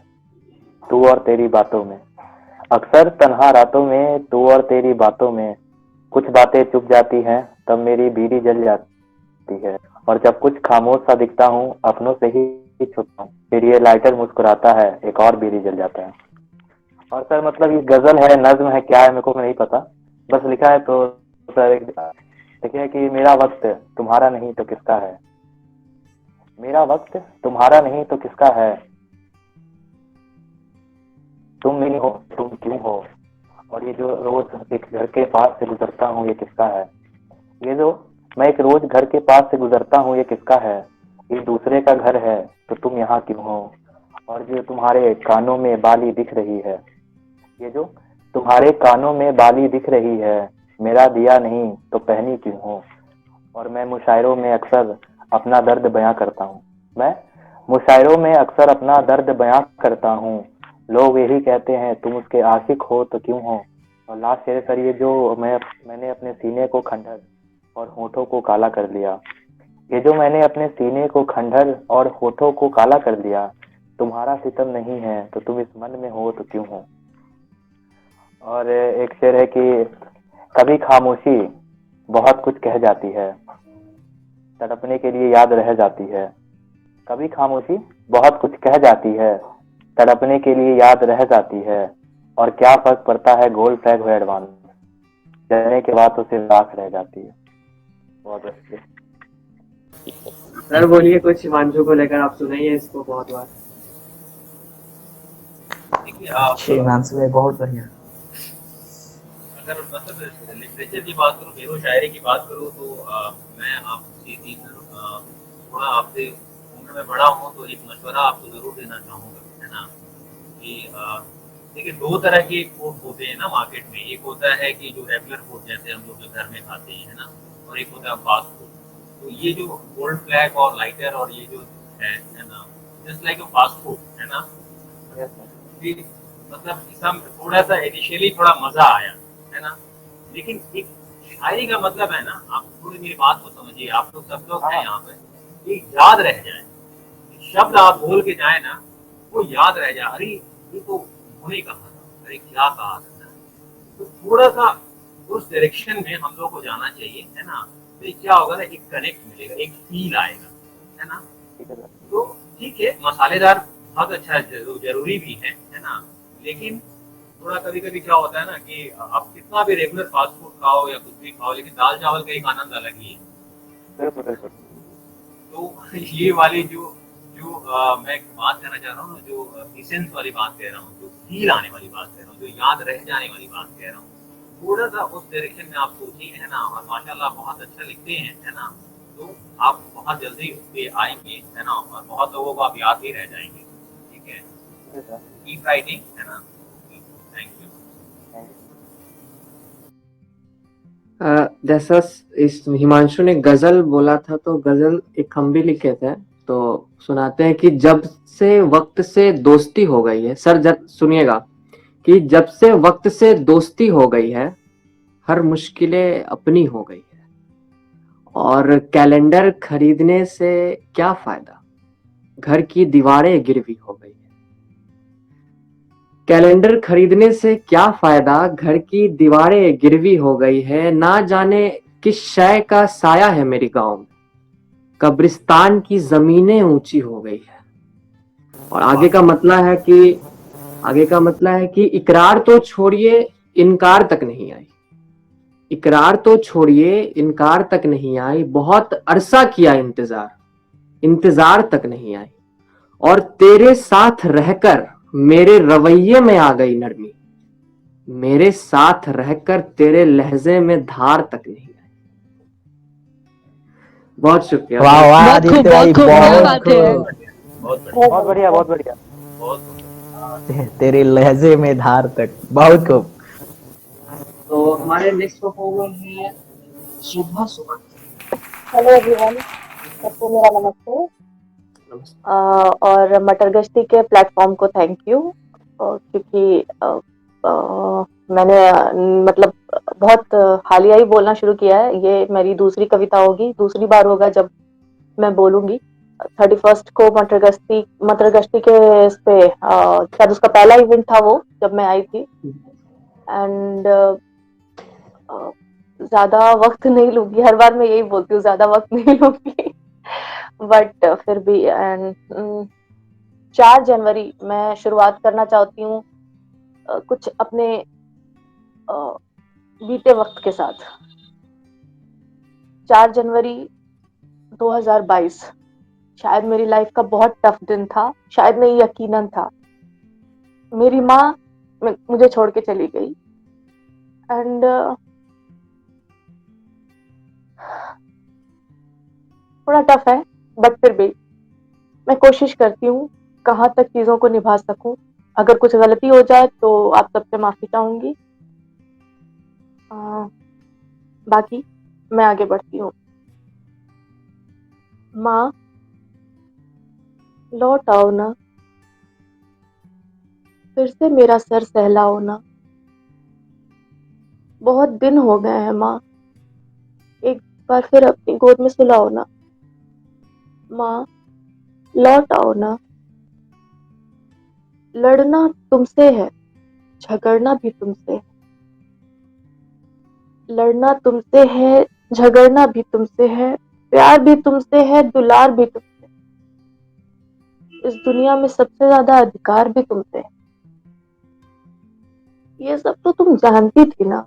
तू और तेरी बातों में, अक्सर तन्हा रातों में तू और तेरी बातों में, कुछ बातें चुप जाती हैं तब मेरी बीड़ी जल जाती है, और जब कुछ खामोश सा दिखता हूँ अपनों से ही छुपता हूँ, फिर ये लाइटर मुस्कुराता है एक और बीड़ी जल जाता है। और सर मतलब ये गजल है, नज्म है, क्या है मेरे को नहीं पता, बस लिखा है तो सर देखिए कि मेरा वक्त तुम्हारा नहीं तो किसका है, मेरा वक्त तुम्हारा नहीं तो किसका है, तुम नहीं हो तुम क्यों हो, और ये जो रोज एक घर के पास से गुजरता हूँ ये किसका है, ये जो मैं एक रोज घर के पास से गुजरता हूँ ये किसका है, ये दूसरे का घर है तो तुम यहाँ क्यों हो, और जो तुम्हारे कानों में बाली दिख रही है, ये जो तुम्हारे कानों में बाली दिख रही है, मेरा दिया नहीं तो पहनी क्यों हो, और मैं मुशायरों में अक्सर अपना दर्द बयां करता हूँ, मैं मुशायरों में अक्सर अपना दर्द बयां करता हूँ, लोग यही कहते हैं तुम उसके आशिक हो तो क्यों हो, और लास्ट शेर सर ये जो मैंने अपने सीने को खंडहर और होठों को काला कर लिया, ये जो मैंने अपने सीने को खंडहर और होठों को काला कर दिया, तुम्हारा सितम नहीं है तो तुम इस मन में हो तो क्यों हो। और एक शेर है कि कभी खामोशी बहुत कुछ कह जाती है, तड़पने के लिए याद रह जाती है, कभी खामोशी बहुत कुछ कह जाती है, तड़पने के लिए याद रह जाती है, और क्या फर्क पड़ता है गोल्ड फ्लैग हो एडवांस, जलने के बाद तो सिर्फ राख रह जाती है। बहुत अच्छे सर बोलिए कुछ हिमांशु को लेकर, आप सुनाइए इसको बहुत बार। देखिए आप अच्छे हिमांशु भाई, बहुत बढ़िया। अगर मतलब लिटरेचर की बात करूँ, शेरो शायरी की बात करूँ तो मैं आपसे थोड़ा आपसे उम्र में बड़ा हूँ तो एक मशवरा आपको जरूर देना चाहूँगा, है ना। कि देखिए दो तरह के फूड होते हैं ना मार्केट में, एक होता है कि जो रेगुलर फूड जैसे हम लोग घर में खाते हैं, है ना, और एक होता है फास्ट फूड। तो ये जो गोल्ड फ्लैग और लाइटर और ये जो है ना, just like a fast food, है ना। कि मतलब इसका थोड़ा सा इनिशियली थोड़ा मजा आया, है ना, लेकिन एक शायरी का मतलब है ना, आप थोड़ी मेरी बात को समझिए, आप लोग सब लोग हैं यहाँ पे, ये याद रह जाए, शब्द आप बोल के जाए ना वो याद रह जाए, अरे ये तो उन्होंने कहा था, अरे क्या कहा था। तो थोड़ा सा उस डायरेक्शन में हम लोग को जाना चाहिए, है ना। तो क्या होगा ना, एक कनेक्ट मिलेगा, एक फील आएगा, है ना। तो ठीक है, मसालेदार बहुत अच्छा जरूरी भी है ना, लेकिन थोड़ा कभी कभी क्या होता है ना कि आप कितना भी रेगुलर फास्ट फूड खाओ या कुछ भी खाओ, लेकिन दाल चावल का एक आनंद अलग ही है। तो ये वाली जो जो मैं बात करना चाह रहा हूँ, जो इसेंस वाली बात कह रहा हूँ, जो फील आने वाली बात कह रहा हूँ, जो याद रह जाने वाली बात कह रहा हूँ, थोड़ा सा उस डायरेक्शन में आप सोचिए, है ना। और माशाल्लाह बहुत अच्छा लिखते हैं, है ना। तो आप बहुत जल्दी उस पे आएंगे, है ना, और बहुत लोगों को आप याद ही रह जाएंगे। ठीक है, कीप राइटिंग, है ना। Thank you. जैसा इस हिमांशु ने गजल बोला था, तो गजल एक हम भी लिखे थे, तो सुनाते हैं कि जब से वक्त से दोस्ती हो गई है। सर सुनिएगा कि जब से वक्त से दोस्ती हो गई है, हर मुश्किलें अपनी हो गई है, और कैलेंडर खरीदने से क्या फायदा, घर की दीवारें गिरवी हो गई है। कैलेंडर खरीदने से क्या फायदा, घर की दीवारें गिरवी हो गई है, ना जाने किस शय का साया है मेरी गांव में, कब्रिस्तान की जमीनें ऊंची हो गई है। और आगे का मतलब है कि इकरार तो छोड़िए इनकार तक नहीं आई, इकरार तो छोड़िए इनकार तक नहीं आई, बहुत अरसा किया इंतजार, इंतजार तक नहीं आई, और तेरे साथ रहकर मेरे रवैये में आ गई नरमी, मेरे साथ रहकर तेरे लहजे में धार तक नहीं आई। बहुत शुक्रिया। वाह वाह बहुत खूब, आदित्य भाई, बहुत खूब, क्या बहुत बात है। खूब। बहुत बढ़िया, बहुत बढ़िया, बहुत बढ़िया। बहुत बढ़िया। तेरे लहजे में धार तक, बहुत खूब। तो हमारे नेक्स्ट परफॉर्मर है शुभा सुमन। हेलो एवरीवन, सबको मेरा नमस्ते। और मटर गश्ती के प्लेटफॉर्म को थैंक यू, क्योंकि मैंने मतलब बहुत हालिया ही बोलना शुरू किया है। ये मेरी दूसरी कविता होगी, दूसरी बार होगा जब मैं बोलूंगी। 31 को मटर गश्ती के इस पे शायद उसका पहला इवेंट था वो, जब मैं आई थी। एंड ज्यादा वक्त नहीं लूंगी, हर बार मैं यही बोलती हूँ, ज्यादा वक्त नहीं लूंगी। बट फिर भी एंड 4 जनवरी मैं शुरुआत करना चाहती हूँ कुछ अपने बीते वक्त के साथ। 4 जनवरी 2022 शायद मेरी लाइफ का बहुत टफ दिन था, शायद नहीं, यकीनन था। मेरी माँ मुझे छोड़ के चली गई एंड थोड़ा टफ है, बट फिर भी मैं कोशिश करती हूँ कहाँ तक चीजों को निभा सकूं। अगर कुछ गलती हो जाए तो आप सबसे माफी चाहूंगी। बाकी मैं आगे बढ़ती हूँ। माँ, लौट आओ ना, फिर से मेरा सर सहलाओ ना। बहुत दिन हो गए हैं माँ, एक बार फिर अपनी गोद में सुलाओ ना। माँ, लौट आओ ना, लड़ना तुमसे है, झगड़ना भी तुमसे है। लड़ना तुमसे है, झगड़ना भी तुमसे है, प्यार भी तुमसे है, दुलार भी तुमसे है। इस दुनिया में सबसे ज्यादा अधिकार भी तुमसे है। ये सब तो तुम जानती थी ना,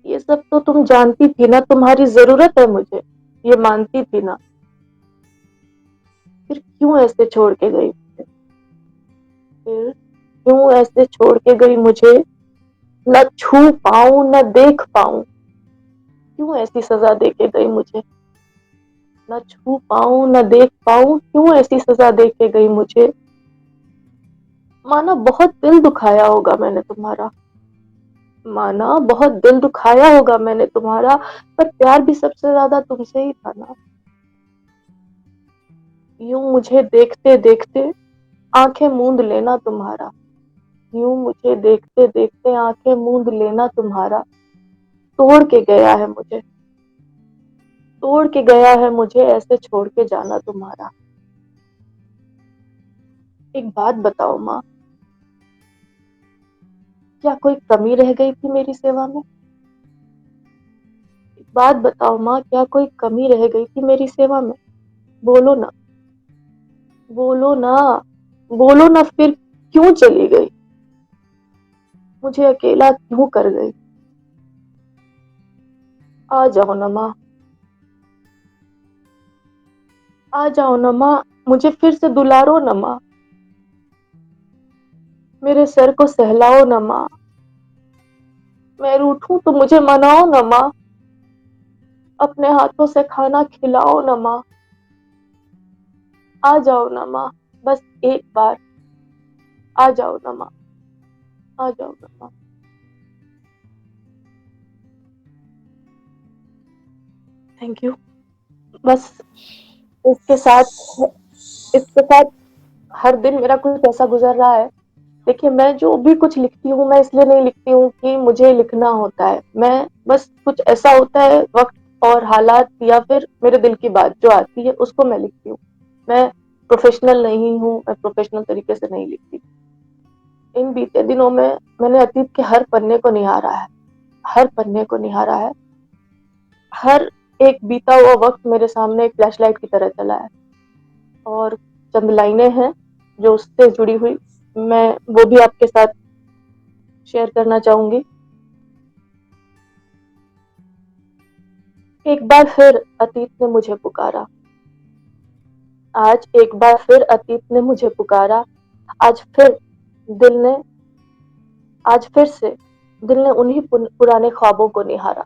ये सब तो तुम जानती थी ना, तुम्हारी जरूरत है मुझे, ये मानती थी ना। फिर क्यों ऐसे छोड़ के गई मुझे? फिर क्यों ऐसे छोड़ के गई मुझे? न छू पाऊं न देख पाऊं, क्यों ऐसी सजा दे के गई मुझे? न छू पाऊं न देख पाऊं, क्यों ऐसी सजा दे के गई मुझे? माना बहुत दिल दुखाया होगा मैंने तुम्हारा, माना बहुत दिल दुखाया होगा मैंने तुम्हारा, पर प्यार भी सबसे ज्यादा तुमसे ही था ना। यूं मुझे देखते देखते आंखें मूंद लेना तुम्हारा, यूं मुझे देखते देखते आंखें मूंद लेना तुम्हारा। तोड़ के गया है मुझे, तोड़ के गया है मुझे, ऐसे छोड़ के जाना तुम्हारा। एक बात बताओ माँ, क्या कोई कमी रह गई थी मेरी सेवा में? एक बात बताओ माँ, क्या कोई कमी रह गई थी मेरी सेवा में? बोलो ना, बोलो ना, बोलो ना, फिर क्यों चली गई? मुझे अकेला क्यों कर गई? आ जाओ ना माँ, आ जाओ ना माँ, मुझे फिर से दुलारो ना माँ। मेरे सर को सहलाओ ना माँ, मैं रूठूं तो मुझे मनाओ ना माँ। अपने हाथों से खाना खिलाओ ना माँ। आ जाओ ना माँ, बस एक बार आ जाओ ना माँ, आ जाओ ना माँ। Thank you. बस इसके साथ इसके साथ हर दिन मेरा कुछ ऐसा गुजर रहा है। देखिए, मैं जो भी कुछ लिखती हूँ, मैं इसलिए नहीं लिखती हूँ कि मुझे लिखना होता है। मैं बस कुछ ऐसा होता है, वक्त और हालात या फिर मेरे दिल की बात जो आती है उसको मैं लिखती हूँ। मैं प्रोफेशनल नहीं हूँ, मैं प्रोफेशनल तरीके से नहीं लिखती। इन बीते दिनों में मैंने अतीत के हर पन्ने को निहारा है, हर पन्ने को निहारा है। हर एक बीता हुआ वक्त मेरे सामने एक फ्लैशलाइट की तरह चला है, और चंद लाइनें हैं जो उससे जुड़ी हुई, मैं वो भी आपके साथ शेयर करना चाहूंगी। एक बार फिर अतीत ने मुझे पुकारा, आज एक बार फिर अतीत ने मुझे पुकारा। आज फिर दिल ने आज फिर से दिल ने उन्हीं पुराने ख्वाबों को निहारा।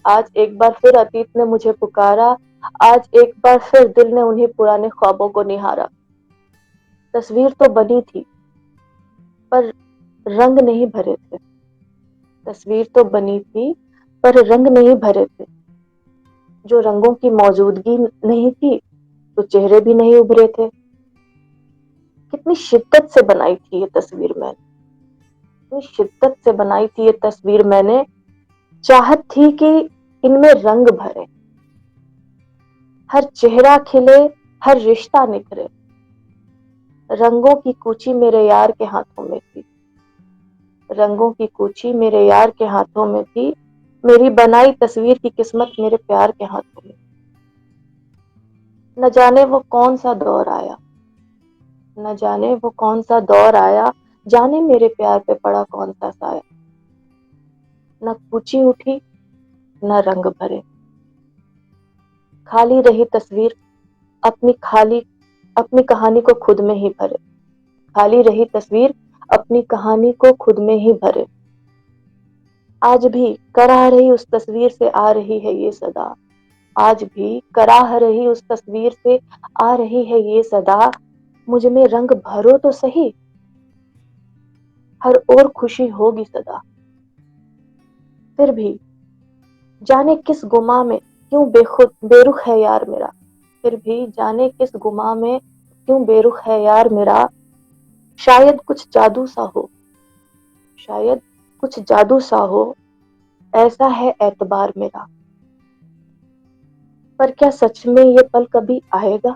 आज एक बार फिर अतीत ने मुझे पुकारा। आज एक बार फिर दिल ने उन्हीं पुराने ख्वाबों को निहारा। तस्वीर तो बनी थी पर रंग नहीं भरे थे। तस्वीर तो बनी थी पर रंग नहीं भरे थे। जो रंगों की मौजूदगी नहीं थी तो चेहरे भी नहीं उभरे थे। कितनी शिद्दत से बनाई थी ये तस्वीर मैंने, कितनी शिद्दत से बनाई थी ये तस्वीर मैंने। चाहत थी कि इनमें रंग भरे, हर चेहरा खिले, हर रिश्ता निखरे। रंगों की कूची मेरे यार के हाथों में थी। रंगों की कूची मेरे यार के हाथों में थी। मेरी बनाई तस्वीर की किस्मत मेरे प्यार के हाथों में। न जाने वो कौन सा दौर आया, न जाने वो कौन सा दौर आया, जाने मेरे प्यार पे पड़ा कौन सा साया। न कूची उठी न रंग भरे, खाली रही तस्वीर अपनी कहानी को खुद में ही भरे। खाली रही तस्वीर अपनी कहानी को खुद में ही भरे। आज भी कराह रही उस तस्वीर से आ रही है ये सदा। आज भी कराह रही उस तस्वीर से आ रही है ये सदा। मुझ में रंग भरो तो सही, हर ओर खुशी होगी सदा। फिर भी जाने किस गुमा में क्यों बेरुख है यार मेरा। फिर भी जाने किस गुमा में क्यों बेरुख है यार मेरा। शायद कुछ जादू सा हो, शायद कुछ जादू सा हो, ऐसा है एतबार मेरा। पर क्या सच में ये पल कभी आएगा,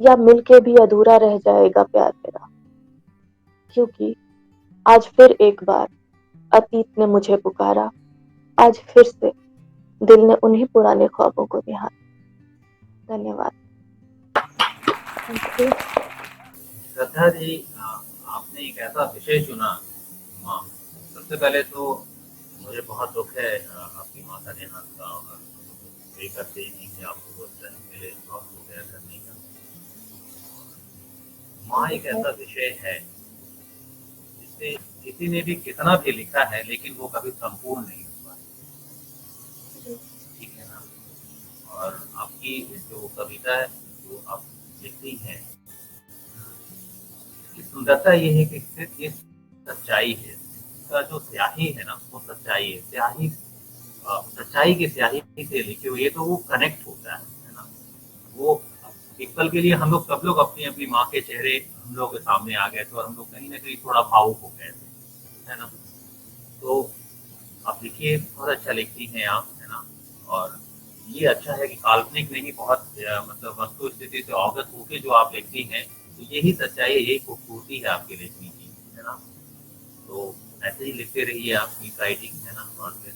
या मिलके भी अधूरा रह जाएगा प्यार मेरा। क्योंकि आज फिर एक बार अतीत ने मुझे पुकारा। आज फिर से दिल ने उन्हीं पुराने ख्वाबों को निहारा। धन्यवाद। Thank you. श्रद्धा जी, आपने एक ऐसा विषय चुना। माँ, सबसे पहले तो मुझे बहुत दुख है आपकी माँ का देहांत का, और ये करते ही नहीं कि आपको वो जन्म मिले, बहुत हो गया करने का। माँ एक ऐसा विषय है जिससे किसी ने भी कितना भी लिखा है लेकिन वो कभी संपूर्ण नहीं हुआ, ठीक है ना। और आपकी जो कविता है जो आप लिखती हैं, इसकी सुंदरता ये है कि सिर्फ ये सच्चाई है, इसका जो स्याही है ना वो सच्चाई है। स्याही सच्चाई की स्याही से लिखी हुई है तो वो कनेक्ट होता है ना। वो एक पल के लिए हम लोग सब लोग अपनी अपनी माँ के चेहरे हम लोग के सामने आ गए थे और हम लोग कहीं ना कहीं थोड़ा भावुक हो गए थे, है ना। तो आप लिखिए, बहुत अच्छा लिखती हैं आप, है ना। और ये अच्छा है कि काल्पनिक नहीं, बहुत मतलब वस्तु स्थिति से अवगत होकर जो आप लिखती हैं, तो यही सच्चाई है, यही खूबसूरती है आपके लेखनी की, है ना। तो ऐसे ही लिखते रहिए, आपकी राइटिंग, है ना। और फिर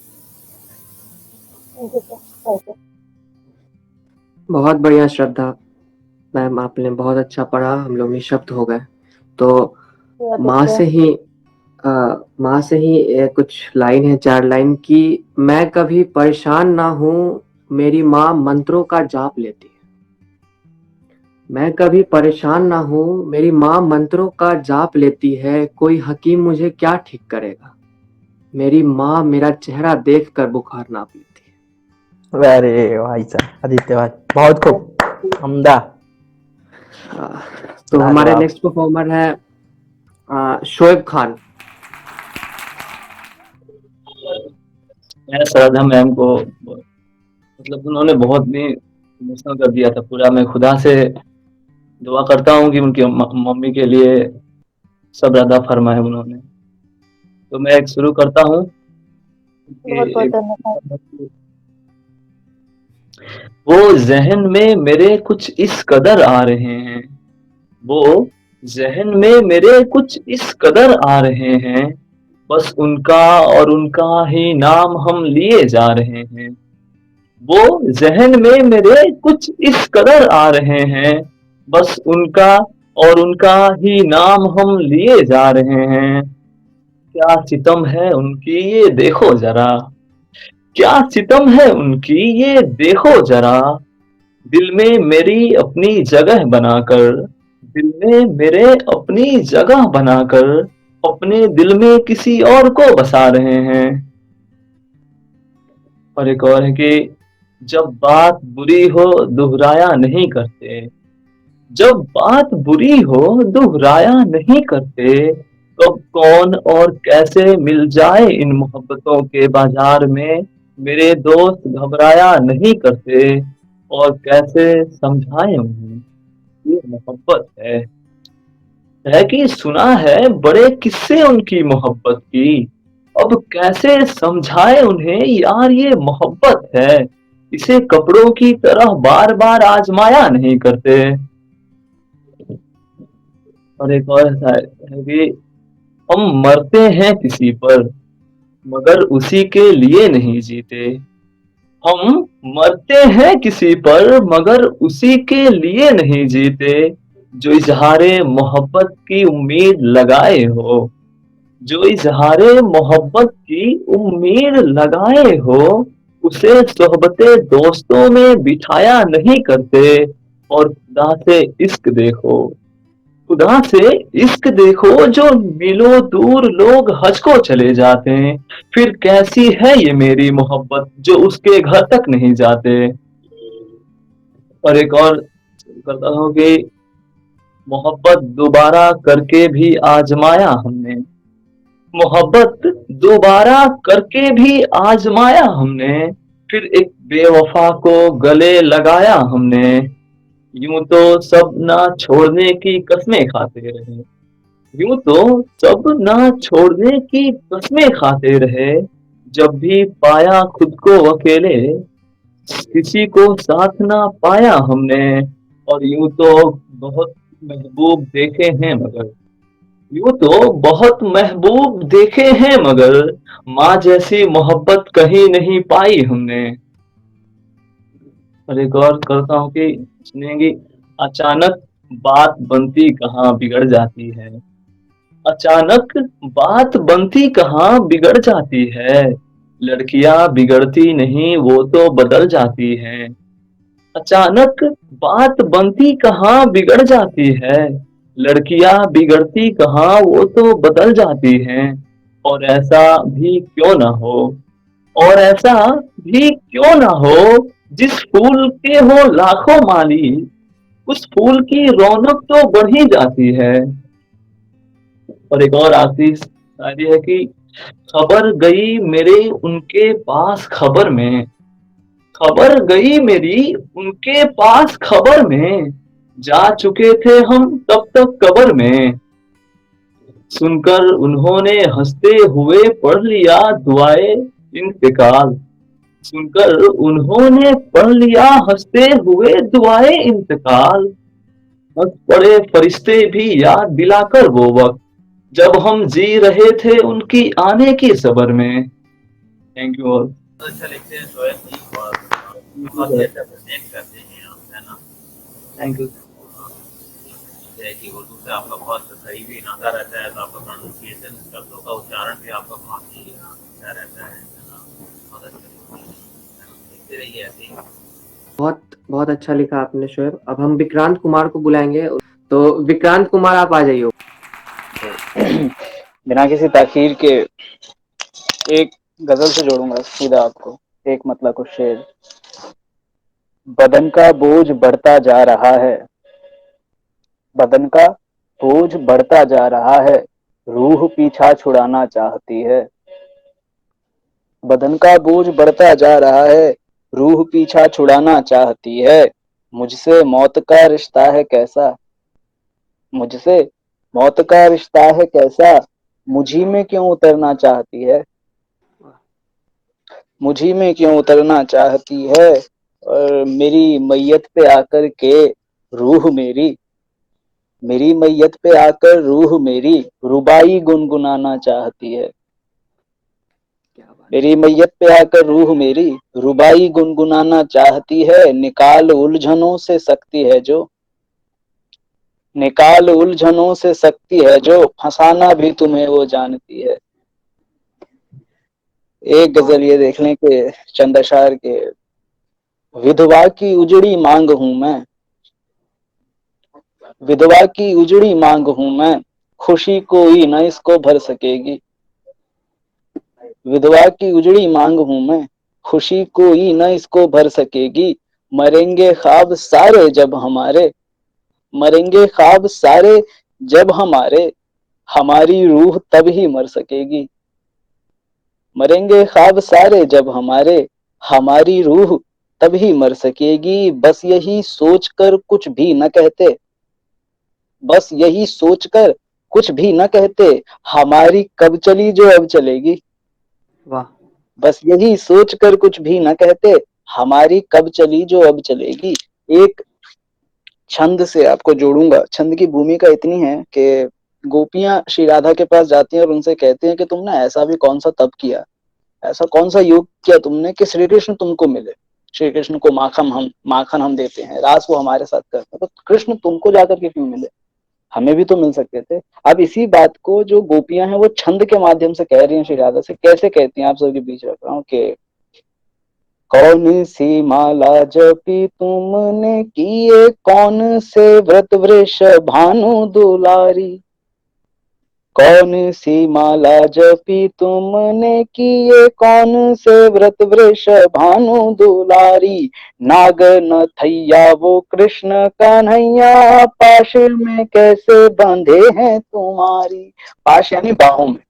बहुत बढ़िया श्रद्धा मैम, आपने बहुत अच्छा पढ़ा, हम लोग निशब्द हो गए। तो माँ से ही कुछ लाइन है, 4 लाइन की। मैं कभी परेशान ना हूँ, मेरी माँ मंत्रों का जाप लेती है। मैं कभी परेशान ना हूँ, मेरी माँ मंत्रों का जाप लेती है। कोई हकीम मुझे क्या ठीक करेगा, मेरी माँ मेरा चेहरा देखकर बुखार नाप लेती है। अरे भाई साहब, आदित्य भाई बहुत खूब, उम्दा। तो हमारे लाजवाब। नेक्स्ट परफॉर्मर है शोएब खान। मैं श्रद्धा मैम को मतलब उन्होंने बहुत ही इमोशनल कर दिया था पूरा। मैं खुदा से दुआ करता हूँ कि उनकी मम्मी के लिए सब अदा फरमाए उन्होंने। तो मैं एक शुरू करता हूँ बहुत बहुत धन्यवाद। वो जहन में मेरे कुछ इस कदर आ रहे हैं, वो जहन में मेरे कुछ इस कदर आ रहे हैं, बस उनका और उनका ही नाम हम लिए जा रहे हैं। वो जहन में मेरे कुछ इस कदर आ रहे हैं, बस उनका और उनका ही नाम हम लिए जा रहे हैं। क्या सितम है उनकी ये देखो जरा, क्या सितम है उनकी ये देखो जरा, दिल में मेरी अपनी जगह बनाकर, दिल में मेरे अपनी जगह बनाकर अपने दिल में किसी और को बसा रहे हैं। और एक और है कि जब बात बुरी हो दोहराया नहीं करते, जब बात बुरी हो दोहराया नहीं करते, कब कौन और कैसे मिल जाए इन मोहब्बतों के बाजार में, मेरे दोस्त घबराया नहीं करते, और कैसे समझाए उन्हें ये मोहब्बत है कि सुना है बड़े किस्से उनकी मोहब्बत की, अब कैसे समझाए उन्हें यार ये मोहब्बत है, इसे कपड़ों की तरह बार बार आजमाया नहीं करते। और एक और है कि हम मरते हैं किसी पर मगर उसी के लिए नहीं जीते, हम मरते हैं किसी पर मगर उसी के लिए नहीं जीते, जो इजहारे मोहब्बत की उम्मीद लगाए हो, जो इजहारे मोहब्बत की उम्मीद लगाए हो, उसे सोहबते दोस्तों में बिठाया नहीं करते, और खुदा से इश्क देखो, खुदा से इश्क देखो जो मीलों दूर लोग हज को चले जाते हैं, फिर कैसी है ये मेरी मोहब्बत जो उसके घर तक नहीं जाते। और एक और करता हूँ कि मोहब्बत दोबारा करके भी आजमाया हमने, मोहब्बत दोबारा करके भी आजमाया हमने, फिर एक बेवफा को गले लगाया हमने, यूं तो सब ना छोड़ने की कस्में खाते रहे, यूं तो सब ना छोड़ने की कस्में खाते रहे, जब भी पाया खुद को अकेले किसी को साथ ना पाया हमने, और यूं तो बहुत महबूब देखे हैं मगर, यूं तो बहुत महबूब देखे हैं मगर, माँ जैसी मोहब्बत कहीं नहीं पाई हमने। और एक और करता हूँ कि सुनेंगी, अचानक बात बनती कहाँ बिगड़ जाती है, अचानक बात बनती कहाँ बिगड़ जाती है, लड़कियां बिगड़ती नहीं वो तो बदल जाती हैं, अचानक बात बनती कहाँ बिगड़ जाती है, लड़कियां बिगड़ती कहाँ वो तो बदल जाती हैं, और ऐसा भी क्यों ना हो, और ऐसा भी क्यों ना हो, जिस फूल के हो लाखों माली उस फूल की रौनक तो बढ़ ही जाती है। और एक और आखिरी शायरी है कि खबर गई मेरे उनके पास खबर में, खबर गई मेरी उनके पास खबर में, जा चुके थे हम तब तक कब्र में, सुनकर उन्होंने हंसते हुए पढ़ लिया दुआए इंतकाल, सुनकर उन्होंने पढ़ लिया हंसते हुए दुआए इंतकाल, हंस पड़े फरिश्ते भी याद दिलाकर वो वक्त जब हम जी रहे थे उनकी आने की सबर में। Thank you all. बहुत अच्छा लिखते हैं शोएब जी, और बहुत ही अच्छा प्रेजेंट करते हैं आप, है ना। Thank you. है कि उर्दू से आपका बहुत करीबी नाता रहता है, तो आपका प्रोनाउंसिएशन शब्दों का उच्चारण भी आपका बहुत ही अच्छा रहता है ना। बहुत अच्छा लिखते रहिए ऐसे ही। बहुत बहुत अच्छा लिखा आपने शोएब। अब हम विक्रांत कुमार को बुलाएंगे, तो विक्रांत कुमार आप आ जाइए। बिना किसी ताखीर के एक गजल से जोड़ूंगा सीधा आपको, एक मतलब कुछ शेर। बदन का बोझ बढ़ता जा रहा है, बदन का बोझ बढ़ता जा रहा है, रूह पीछा छुड़ाना चाहती है, बदन का बोझ बढ़ता जा रहा है, रूह पीछा छुड़ाना चाहती है, मुझसे मौत का रिश्ता है कैसा, मुझसे मौत का रिश्ता है कैसा, मुझी में क्यों उतरना चाहती है, मुझी में क्यों उतरना चाहती है, और मेरी मैयत पे आकर के रूह मेरी, मेरी मैयत पे आकर रूह मेरी रुबाई गुनगुनाना चाहती है, मेरी मैयत पे आकर रूह मेरी रुबाई गुनगुनाना चाहती है, निकाल उलझनों से सकती है जो, निकाल उलझनों से सकती है जो, फंसाना भी तुम्हें वो जानती है। एक गजल ये देख लें कि चंद अशार के, विधवा की उजड़ी मांग हूं मैं, विधवा की उजड़ी मांग हूं मैं, खुशी कोई न इसको भर सकेगी। विधवा की उजड़ी मांग हूं मैं, खुशी कोई न इसको भर सकेगी। मरेंगे ख्वाब सारे जब हमारे, मरेंगे ख्वाब सारे जब हमारे, हमारी रूह तब ही मर सकेगी। मरेंगे ख्वाब सारे जब हमारे, हमारी रूह तब ही मर सकेगी। बस यही सोचकर कुछ भी न कहते, बस यही सोचकर कुछ भी न कहते, हमारी कब चली जो अब चलेगी। वाह। बस यही सोचकर कुछ भी न कहते, हमारी कब चली जो अब चलेगी। एक छंद से आपको जोड़ूंगा। छंद की भूमिका इतनी है कि गोपियां श्री राधा के पास जाती हैं और उनसे कहती हैं कि तुमने ऐसा भी कौन सा तप किया, ऐसा कौन सा योग किया तुमने कि श्री कृष्ण तुमको मिले। श्री कृष्ण को माखन हम देते हैं, रास वो हमारे साथ करते हैं, तो कृष्ण तुमको जाकर के क्यों मिले, हमें भी तो मिल सकते थे। अब इसी बात को जो गोपियां हैं वो छंद के माध्यम से कह रही हैं श्री राधा से। कैसे कहती हैं आप सबके बीच रख रहा हूँ कि कौन सी माला जपी तुमने किए, कौन से व्रत वृष भानु दुलारी। कौन सी माला जपी तुमने किए, कौन से व्रत वृष भानु दुलारी। नाग नथैया वो कृष्ण कन्हैया, पाश में कैसे बंधे हैं तुम्हारी। पाश यानी बाहों में।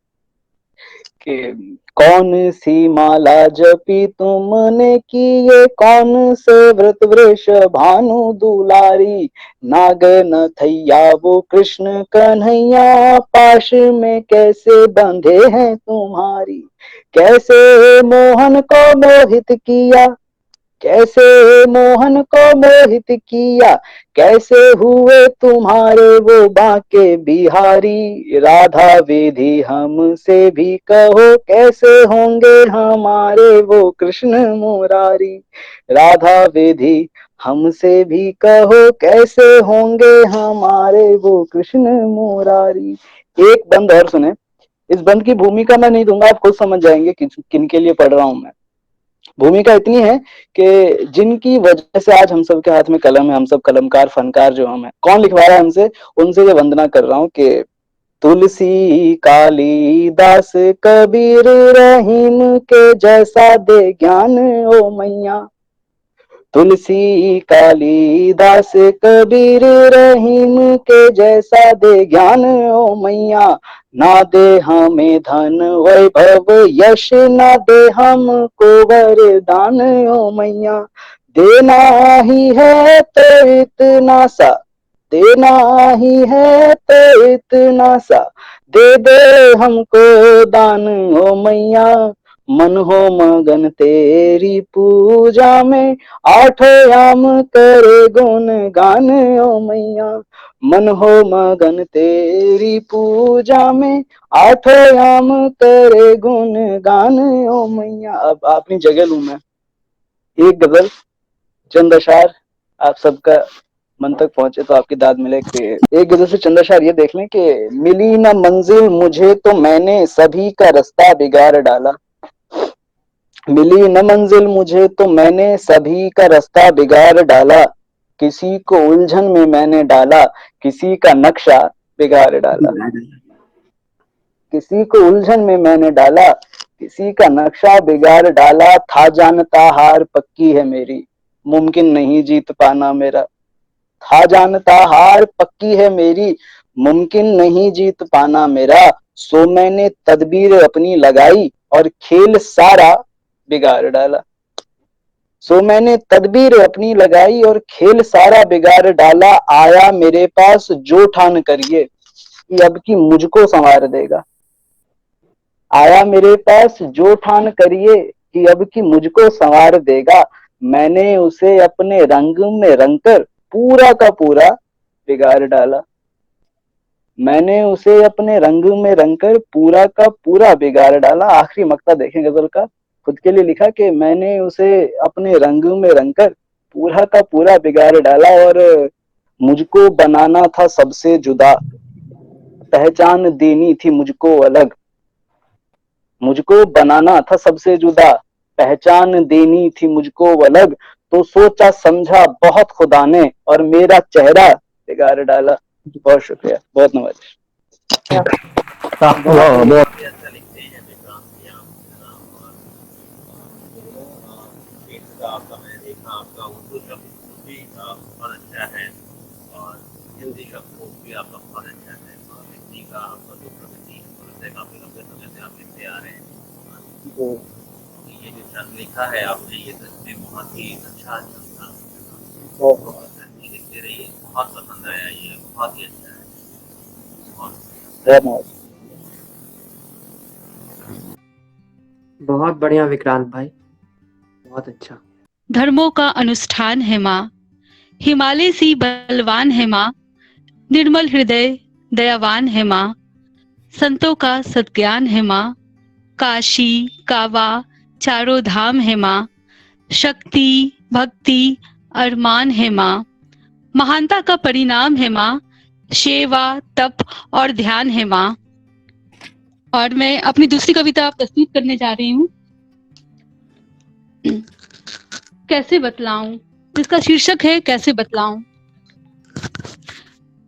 कि कौन सी माला जपी तुमने किए, कौन से व्रत वृष भानु दुलारी। नाग नथैया वो कृष्ण कन्हैया, पाश में कैसे बंधे हैं तुम्हारी। कैसे मोहन को मोहित किया, कैसे मोहन को मोहित किया, कैसे हुए तुम्हारे वो बांके बिहारी। राधा विधि हमसे भी कहो, कैसे होंगे हमारे वो कृष्ण मुरारी। राधा विधि हमसे भी कहो, कैसे होंगे हमारे वो कृष्ण मुरारी। एक बंद और सुने। इस बंद की भूमिका मैं नहीं दूंगा, आप खुद समझ जाएंगे किन के लिए पढ़ रहा हूं मैं। भूमिका इतनी है कि जिनकी वजह से आज हम सब के हाथ में कलम है, हम सब कलमकार फनकार जो हम है। कौन लिखवा रहा है हमसे, उनसे ये वंदना कर रहा हूँ कि तुलसी कालीदास कबीर रहीम के जैसा दे ज्ञान ओ मैया। तुलसी कालीदास कबीर रहीम के जैसा दे ज्ञान ओ मैया। ना दे हमें धन वैभव यश, ना दे हमको वरदान ओ मैया। देना ही है तो इतना सा, देना ही है तो इतना सा, दे दे हमको दान ओ मैया। मन हो मगन तेरी पूजा में, आठों याम करे गुण गान ओ मैया। मन हो मगन तेरी पूजा में, आठों याम करे गुण गान ओ मैया। अब अपनी जगह लूं मैं। एक गजल, चंद अशार आप सबका मन तक पहुंचे तो आपकी दाद मिले। कि एक गजल से चंद अशार ये देख लें कि मिली न मंजिल मुझे तो मैंने सभी का रास्ता बिगाड़ डाला। मिली न मंजिल मुझे तो मैंने सभी का रास्ता बिगाड़ डाला। किसी को उलझन में मैंने डाला, किसी का नक्शा बिगाड़ डाला। किसी को उलझन में मैंने डाला, किसी का नक्शा बिगाड़ डाला। था जानता हार पक्की है मेरी, मुमकिन नहीं जीत पाना मेरा। था जानता हार पक्की है मेरी, मुमकिन नहीं जीत पाना मेरा। सो मैंने तदबीर अपनी लगाई और खेल सारा बिगाड़ डाला। सो मैंने तदबीर अपनी लगाई और खेल सारा बिगाड़ डाला। आया मेरे पास जो ठान करिए कि अब की मुझको संवार देगा। आया मेरे पास जो ठान करिए कि अब की मुझको संवार देगा। मैंने उसे अपने रंग में रंगकर पूरा का पूरा बिगाड़ डाला। मैंने उसे अपने रंग में रंगकर पूरा का पूरा बिगाड़ डाला। आखिरी मक्ता देखें गजल का, खुद के लिए लिखा कि मैंने उसे अपने रंग में रंगकर पूरा का पूरा बिगाड़ डाला। और मुझको बनाना था सबसे जुदा, पहचान देनी थी मुझको अलग। मुझको बनाना था सबसे जुदा, पहचान देनी थी मुझको अलग। तो सोचा समझा बहुत खुदा ने और मेरा चेहरा बिगाड़ डाला। बहुत शुक्रिया, बहुत नवाजिश। काफी अच्छा लिखते हैं विक्रांत जी आप, है ना। और दोनों टेक्स्ट का आपका मैंने देखा, आपका उर्दू शब्द भी बहुत अच्छा है और हिंदी शब्द भी आपका बहुत अच्छा है और हिंदी का आपका जो प्रगति है उससे काफी लंबे समय से आप लिखते आ रहे हैं। जी। ये जो छंद लिखा है आपने, ये सच में बहुत ही अच्छा छंद था बहुत और ऐसे लिखते रहिए, बहुत पसंद आया, ये बहुत ही अच्छा है। बहुत धन्यवाद। बहुत बढ़िया विक्रांत भाई, बहुत अच्छा। धर्मों का अनुष्ठान है माँ, हिमालय सी बलवान है माँ, निर्मल हृदय दयावान है माँ, संतों का सद्ज्ञान है माँ, काशी कावा चारों धाम है माँ, शक्ति भक्ति अरमान है माँ, महानता का परिणाम है माँ, सेवा तप और ध्यान है माँ। और मैं अपनी दूसरी कविता प्रस्तुत करने जा रही हूँ, कैसे बतलाऊं, जिसका शीर्षक है कैसे बतलाऊं।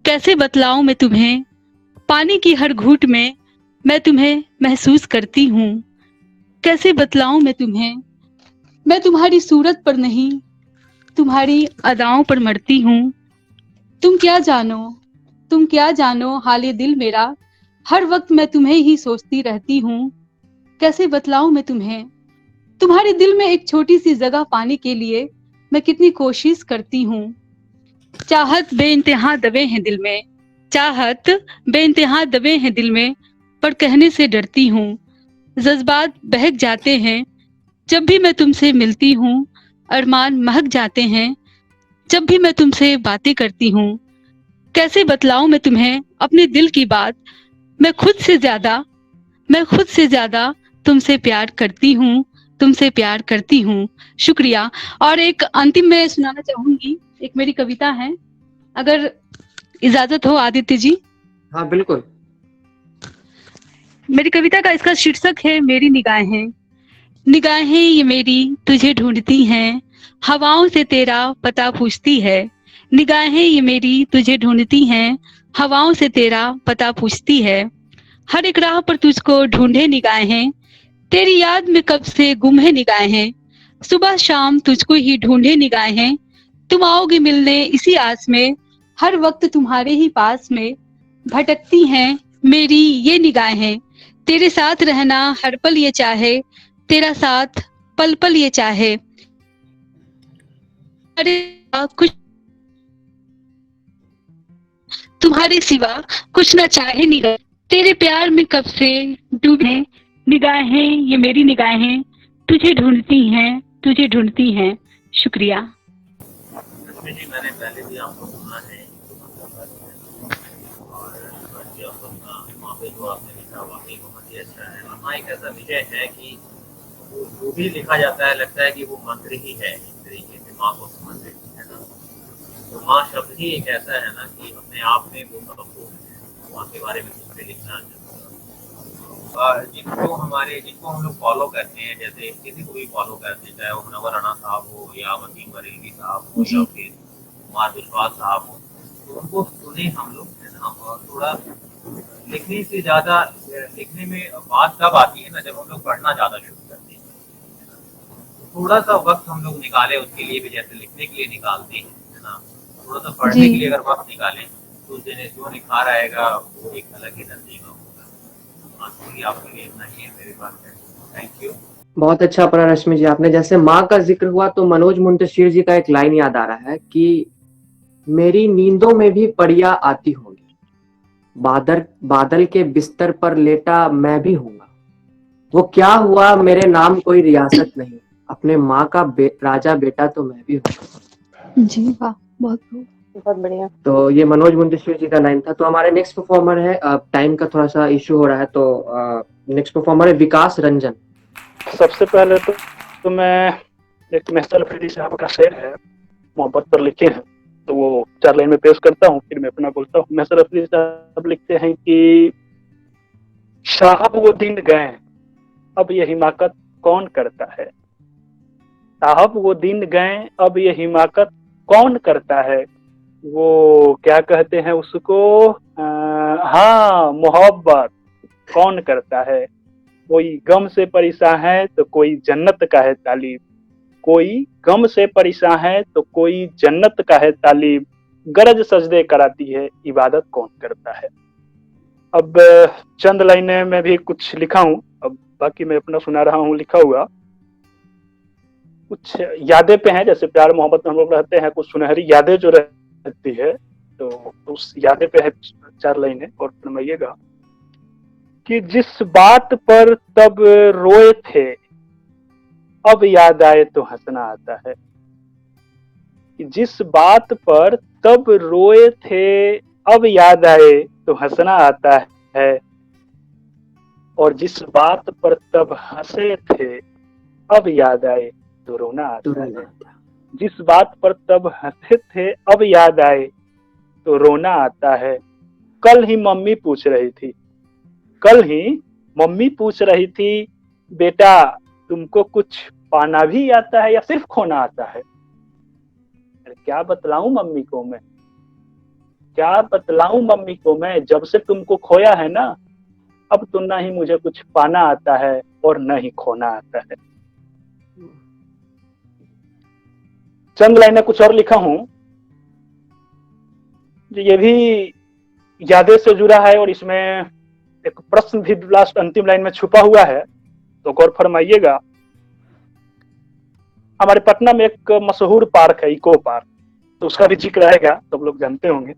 कैसे बतलाऊं मैं तुम्हें, पानी की हर घूंट में मैं तुम्हें महसूस करती हूँ। कैसे बतलाऊं मैं तुम्हें, मैं तुम्हारी सूरत पर नहीं तुम्हारी अदाओं पर मरती हूँ। तुम क्या जानो, तुम क्या जानो हाले दिल मेरा, हर वक्त मैं तुम्हें ही सोचती रहती हूँ। कैसे बतलाऊं मैं तुम्हें, तुम्हारे दिल में एक छोटी सी जगह पाने के लिए मैं कितनी कोशिश करती हूँ। चाहत बेइंतहा दबे हैं दिल में, चाहत बेइंतहा दबे हैं दिल में, पर कहने से डरती हूँ। जज्बात बहक जाते हैं जब भी मैं तुमसे मिलती हूँ, अरमान महक जाते हैं जब भी मैं तुमसे बातें करती हूँ। कैसे बतलाऊं मैं तुम्हें अपने दिल की बात, मैं खुद से ज्यादा तुमसे प्यार करती हूँ, तुमसे प्यार करती हूँ। शुक्रिया। और एक अंतिम में सुनाना चाहूंगी, एक मेरी कविता है, अगर इजाजत हो आदित्य जी। हाँ बिल्कुल। मेरी कविता का इसका शीर्षक है मेरी निगाहें। निगाहें ये मेरी तुझे ढूंढती हैं, हवाओं से तेरा पता पूछती है। निगाहें ये मेरी तुझे ढूंढती हैं, हवाओं से तेरा पता पूछती है। हर एक राह पर तुझको ढूंढे निगाहें, तेरी याद में कब से गुम है निगाहें। सुबह शाम तुझको ही ढूंढे निगाहें, तुम आओगे मिलने इसी आस में, हर वक्त तुम्हारे ही पास में भटकती हैं मेरी ये निगाहें। तेरे साथ रहना हर पल ये चाहे, तेरा साथ पल पल ये चाहे। अरे कुछ तुम्हारे सिवा कुछ न चाहे निगाह, तेरे प्यार में कब से डूबे निगाहें ये मेरी निगाहें, तुझे ढूंढती हैं। शुक्रिया। लक्ष्मी जी, मैंने पहले भी आपको सुना है और वहाँ पे जो आपने लिखा वाकई बहुत ही अच्छा है। वहाँ एक ऐसा विषय है कि जो भी लिखा जाता है लगता है कि वो मंत्र ही है, एक तरीके से माँ को समर्पित है ना। तो माँ शब्द ही एक ऐसा है ना कि अपने आप में वो महत्वपूर्ण है, माँ के बारे में कुछ भी लिखना जिसको हम लोग फॉलो करते हैं, जैसे किसी को भी फॉलो करते हैं, चाहे वो मुनव्वर राणा साहब हो या वसीम बरेलवी साहब हो या फिर कुमार विश्वास साहब हो, तो उनको सुने हम लोग, है ना। और थोड़ा लिखने से ज्यादा, लिखने में बात कब आती है ना, जब हम लोग पढ़ना ज्यादा शुरू करते हैं। थोड़ा सा वक्त हम लोग निकाले उसके लिए भी, जैसे लिखने के लिए निकालते हैं, है ना। थोड़ा सा पढ़ने के लिए अगर वक्त निकालें तो उस दिन जो निखार आएगा वो एक अलग ही नजदीक होगा। आपके लिए इतना ही है मेरे पास है। Thank you. बहुत अच्छा अपना रश्मि जी, आपने जैसे माँ का जिक्र हुआ तो मनोज मुंतशिर जी का एक लाइन याद आ रहा है कि मेरी नींदों में भी परियां आती होंगी, बादल के बिस्तर पर लेटा मैं भी हूँगा, वो क्या हुआ मेरे नाम कोई रियासत नहीं, अपने माँ का राजा बेटा तो मैं भी हूँ। जी वाह, बहुत बहुत बढ़िया। तो ये मनोज मुंतशिर जी का लाइन था। तो हमारे नेक्स्ट परफॉर्मर है, टाइम का थोड़ा सा इश्यू हो रहा है, तो नेक्स्ट परफॉर्मर है विकास रंजन। सबसे पहले तो मैं एक महसल अफरीदी साहब का शेर है, मोहब्बत पर लिखे हैं, तो वो 4 लाइन में पेश करता हूँ, फिर मैं अपना बोलता हूँ। महसल अफरीदी साहब लिखते हैं कि साहब वो दिन गए अब ये हिमाकत कौन करता है, साहब वो दिन गए अब ये हिमाकत कौन करता है, वो क्या कहते हैं उसको, हाँ, मोहब्बत कौन करता है। कोई गम से परेशान है तो कोई जन्नत का है तालिब, कोई गम से परेशान है तो कोई जन्नत का है तालिब, गरज सजदे कराती है इबादत कौन करता है। अब चंद लाइनें में भी कुछ लिखा हूँ, अब बाकी मैं अपना सुना रहा हूँ लिखा हुआ। कुछ यादें पे हैं, जैसे प्यार मोहब्बत में हम लोग रहते हैं, कुछ सुनहरी यादें जो रहती है, तो उस यादें पे है 4 लाइनें और फरमाइएगा कि जिस बात पर तब रोए थे अब याद आए तो हंसना आता है। कि जिस बात पर तब रोए थे अब याद आए तो हंसना आता है, और जिस बात पर तब हंसे थे अब याद आए तो रोना आता है। जिस बात पर तब हंसे थे अब याद आए तो रोना आता है। कल ही मम्मी पूछ रही थी, कल ही मम्मी पूछ रही थी, बेटा तुमको कुछ पाना भी आता है या सिर्फ खोना आता है। क्या बतलाऊं मम्मी को मैं, क्या बतलाऊं मम्मी को मैं, जब से तुमको खोया है ना, अब तो ना ही मुझे कुछ पाना आता है और न ही खोना आता है। चंद लाइनें कुछ और लिखा हूं, ये भी यादें से जुड़ा है और इसमें एक प्रश्न भी लास्ट अंतिम लाइन में छुपा हुआ है, तो गौर फरमाइएगा। हमारे पटना में एक मशहूर पार्क है, इको पार्क, तो उसका भी जिक्र आएगा, सब लोग जानते होंगे।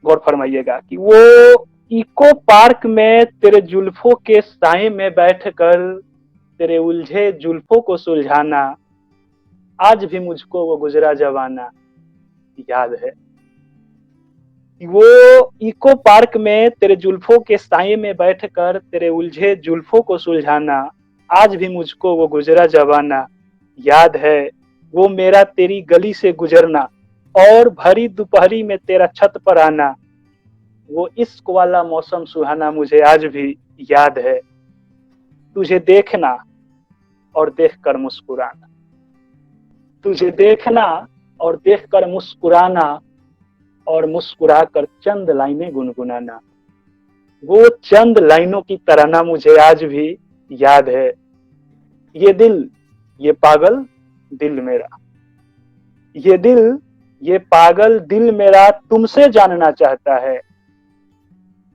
गौर फरमाइएगा कि वो इको पार्क में तेरे जुल्फों के साए में बैठकर तेरे उलझे जुल्फों को सुलझाना, आज भी मुझको वो गुजरा जमाना याद है। वो इको पार्क में तेरे जुल्फों के साए में बैठकर तेरे उलझे जुल्फों को सुलझाना, आज भी मुझको वो गुजरा जमाना याद है। वो मेरा तेरी गली से गुजरना और भरी दोपहरी में तेरा छत पर आना, वो इश्क वाला मौसम सुहाना मुझे आज भी याद है। तुझे देखना और देखकर मुस्कुराना, तुझे देखना और देखकर मुस्कुराना और मुस्कुराकर चंद लाइनें गुनगुनाना, वो चंद लाइनों की तराना मुझे आज भी याद है। ये दिल ये पागल दिल मेरा, ये दिल ये पागल दिल मेरा तुमसे जानना चाहता है,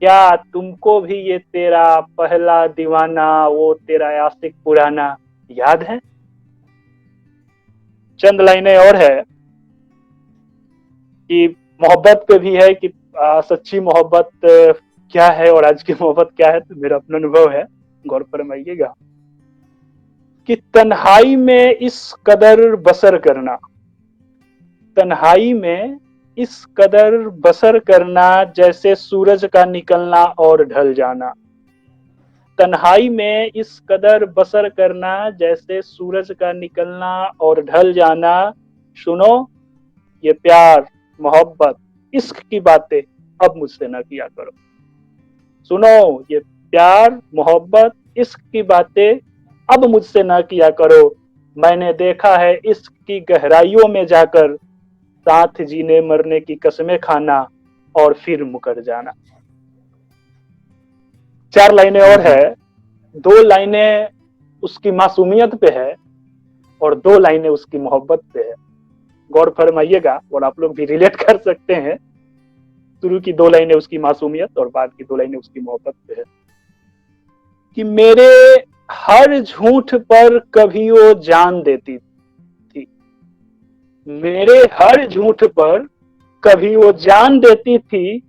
क्या तुमको भी ये तेरा पहला दीवाना, वो तेरा आशिक पुराना याद है। चंद लाइनें और है कि मोहब्बत पे भी है कि सच्ची मोहब्बत क्या है और आज की मोहब्बत क्या है, तो मेरा अपना अनुभव है, गौर फरमाइएगा कि तन्हाई में इस कदर बसर करना, तन्हाई में इस कदर बसर करना जैसे सूरज का निकलना और ढल जाना, तन्हाई में इस कदर बसर करना जैसे सूरज का निकलना और ढल जाना। सुनो ये प्यार मोहब्बत इश्क की बातें अब मुझसे न किया करो, सुनो ये प्यार मोहब्बत इश्क की बातें अब मुझसे न किया करो। मैंने देखा है इश्क की गहराइयों में जाकर, साथ जीने मरने की कसमें खाना और फिर मुकर जाना। 4 लाइनें और है, 2 लाइनें उसकी मासूमियत पे है और 2 लाइनें उसकी मोहब्बत पे है। गौर फरमाइएगा और आप लोग भी रिलेट कर सकते हैं। शुरू की 2 लाइनें उसकी मासूमियत और बाद की 2 लाइनें उसकी मोहब्बत पे है कि मेरे हर झूठ पर कभी वो जान देती थी, मेरे हर झूठ पर कभी वो जान देती थी,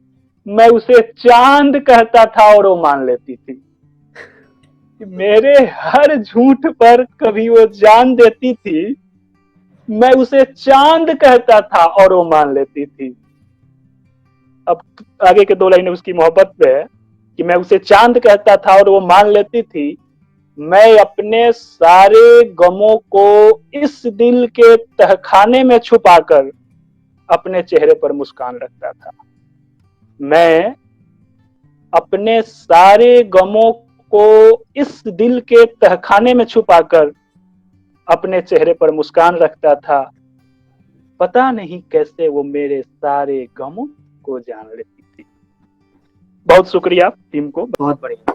मैं उसे चांद कहता था और वो मान लेती थी। मेरे हर झूठ पर कभी वो जान देती थी, मैं उसे चांद कहता था और वो मान लेती थी। अब आगे के 2 लाइनें उसकी मोहब्बत पे है कि मैं उसे चांद कहता था और वो मान लेती थी, मैं अपने सारे गमों को इस दिल के तहखाने में छुपाकर अपने चेहरे पर मुस्कान रखता था, मैं अपने सारे गमों को इस दिल के तहखाने में छुपाकर अपने चेहरे पर मुस्कान रखता था। पता नहीं कैसे वो मेरे सारे गमों को जान लेती थी। बहुत शुक्रिया टीम को। बहुत बढ़िया।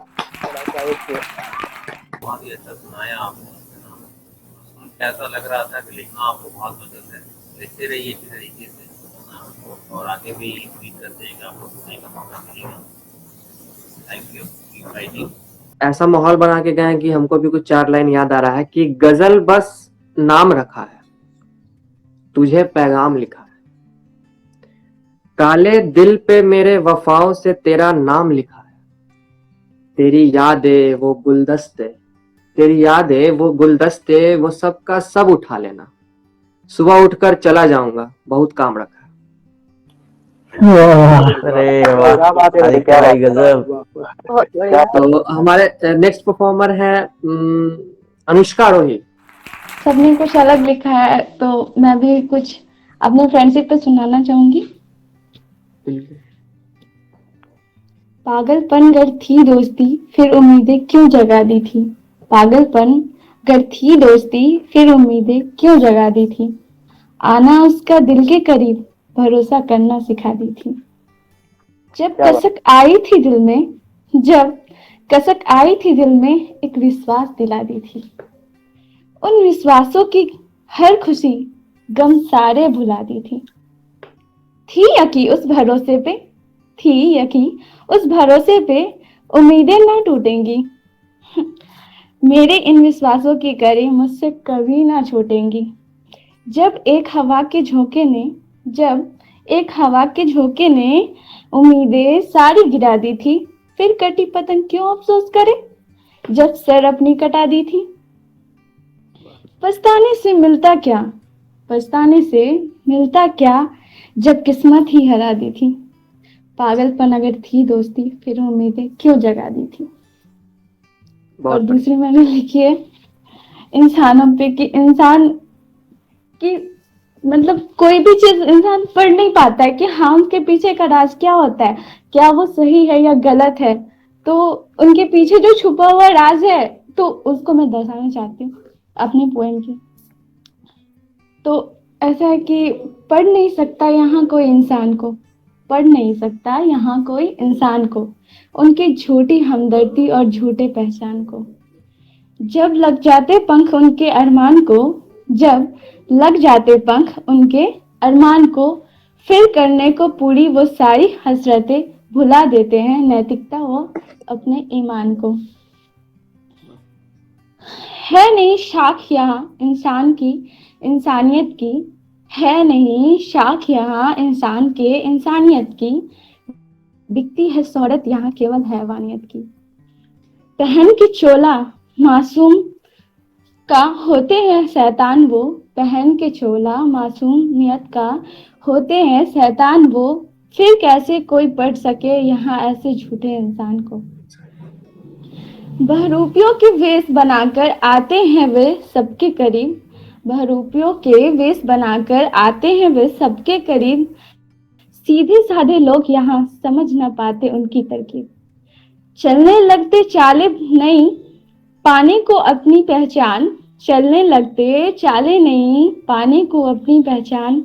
बहुत ही अच्छा सुनाया आपने। ऐसा लग रहा था कि लिखना आपको बहुत पसंद है। लिखते रहिए इसी तरीके से और आगे भी उम्मीद करते हैं कि आपको सुनने का मौका मिलेगा। Thank you, keep writing. ऐसा माहौल बना के गए कि हमको भी कुछ 4 लाइन याद आ रहा है कि गजल बस नाम रखा है, तुझे पैगाम लिखा है, काले दिल पे मेरे वफाओं से तेरा नाम लिखा है, तेरी यादें वो गुलदस्ते, तेरी यादें वो गुलदस्ते, वो सब का सब उठा लेना, सुबह उठकर चला जाऊंगा, बहुत काम रखा है। अरे वाह, आदित्य भाई गजब। बहुत बढ़िया। तो हमारे नेक्स्ट परफॉर्मर है अनुष्का रोहित। सबने कुछ अलग लिखा है तो मैं भी कुछ अपने फ्रेंडशिप पे सुनाना चाहूंगी। पागलपन गर थी दोस्ती फिर उम्मीदें क्यों जगा दी थी, पागलपन गर थी दोस्ती फिर उम्मीदें क्यों जगा दी थी, आना उसका दिल के करीब भरोसा करना सिखा दी थी। जब कसक आई थी दिल में, जब कसक आई थी दिल में एक विश्वास दिला दी थी, उन विश्वासों की हर खुशी गम सारे भुला दी थी यकी उस भरोसे पे, थी यकी उस भरोसे पे उम्मीदें ना टूटेंगी, मेरे इन विश्वासों की कड़ी मुझसे कभी ना छूटेंगी। जब एक हवा के झोंके ने, जब एक हवा के झोंके ने उम्मीदें सारी गिरा दी थी, फिर कटी पतंग क्यों अफसोस करे जब सर अपनी कटा दी थी। पछताने से मिलता क्या, पछताने से मिलता क्या जब किस्मत ही हरा दी थी, पागलपन अगर थी दोस्ती फिर उम्मीदें क्यों जगा दी थी। और दूसरी मैंने लिखी है इंसानों पे कि इंसान की मतलब कोई भी चीज इंसान पढ़ नहीं पाता है कि हाँ उसके पीछे का राज क्या होता है, क्या वो सही है या गलत है, तो उनके पीछे जो छुपा हुआ राज है तो उसको मैं दर्शाना चाहती हूँ अपने पोएम की। तो ऐसा है कि पढ़ नहीं सकता यहाँ कोई इंसान को, पढ़ नहीं सकता यहाँ कोई इंसान को, उनकी झूठी हमदर्दी और झूठे पहचान को। जब लग जाते पंख उनके अरमान को, जब लग जाते पंख उनके अरमान को, फिर करने को पूरी वो सारी हसरतें भुला देते हैं नैतिकता वो अपने ईमान को। है नहीं शाख यहाँ इंसान की इंसानियत की, है नहीं शाख यहाँ इंसान के इंसानियत की, बिकती है शोहरत यहाँ केवल हैवानियत की। पहन के चोला मासूम का होते हैं शैतान वो, पहन के चोला मासूमियत का होते हैं शैतान वो, फिर कैसे कोई पढ़ सके यहाँ ऐसे झूठे इंसान को। बहरूपियों के वेश बनाकर आते हैं वे सबके करीब, बहरूपियों के वेश बनाकर आते हैं वे सबके करीब, सीधे साधे लोग यहाँ समझ न पाते उनकी तरकीब। चलने लगते चाले नहीं पाने को अपनी पहचान, चलने लगते चाले नहीं पाने को अपनी पहचान,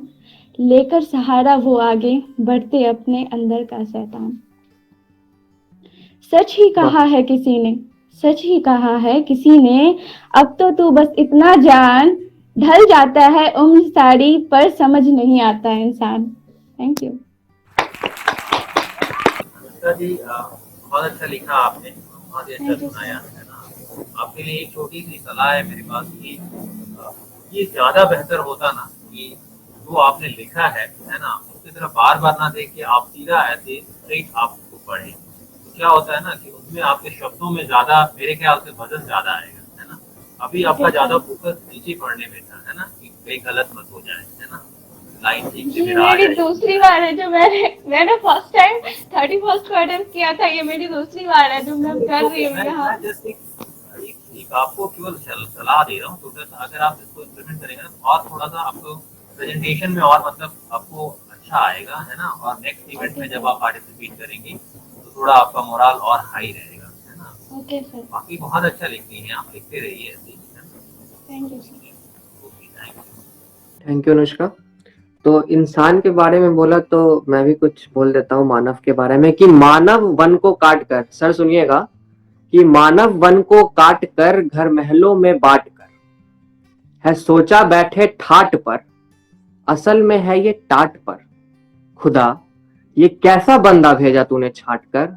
लेकर सहारा वो आगे बढ़ते अपने अंदर का शैतान। सच ही कहा है किसी ने, सच ही कहा है किसी ने, अब तो तू बस इतना जान, ढल जाता है उम्र सारी पर समझ नहीं आता इंसान। Thank you. जी बहुत अच्छा लिखा आपने, बहुत ही अच्छा सुनाया है ना। आपके लिए एक छोटी सी सलाह है मेरे पास कि ये ज्यादा बेहतर होता ना कि जो आपने लिखा है ना, उसकी तरफ बार बार ना देख के आप सीधा ऐसे स्ट्रेट आपको पढ़ें। तो क्या होता है ना कि उसमें आपके शब्दों में ज्यादा मेरे ख्याल से वजन ज्यादा आएगा, है ना। अभी आपका ज्यादा फोकस नीचे पढ़ने में था, है ना, कि कहीं गलत मत हो जाए, है ना। लाइन ठीक से मेरा आ मेरी जाए। दूसरी बार है जो मैंने फर्स्ट टाइम 31st को अटेम्प्ट किया था, ये मेरी दूसरी बार है जो मैं कर रही हूँ यहाँ। एक आपको केवल सलाह दे रहा हूँ, तो अगर आप इसको इम्प्लीमेंट करेंगे ना और थोड़ा सा आपको प्रेजेंटेशन में और मतलब आपको अच्छा आएगा, है ना। और नेक्स्ट इवेंट में जब आप पार्टिसिपेट करेंगे तो थोड़ा आपका मोरल और हाई रहेगा, है ना। Okay sir. बाकी बहुत अच्छा लिखती हैं आप, लिखते रहिए ऐसे ही, है ना। Thank you sir. Okay, thank you. Thank you Anushka. तो इंसान के बारे में बोला तो मैं भी कुछ बोल देता हूँ मानव के बारे में कि मानव वन को काट कर, सर सुनिएगा, कि मानव वन को काट कर घर महलों में बांट कर है सोचा बैठे ठाट पर, असल में है ये टाट पर। खुदा ये कैसा बंदा भेजा तूने छाट कर,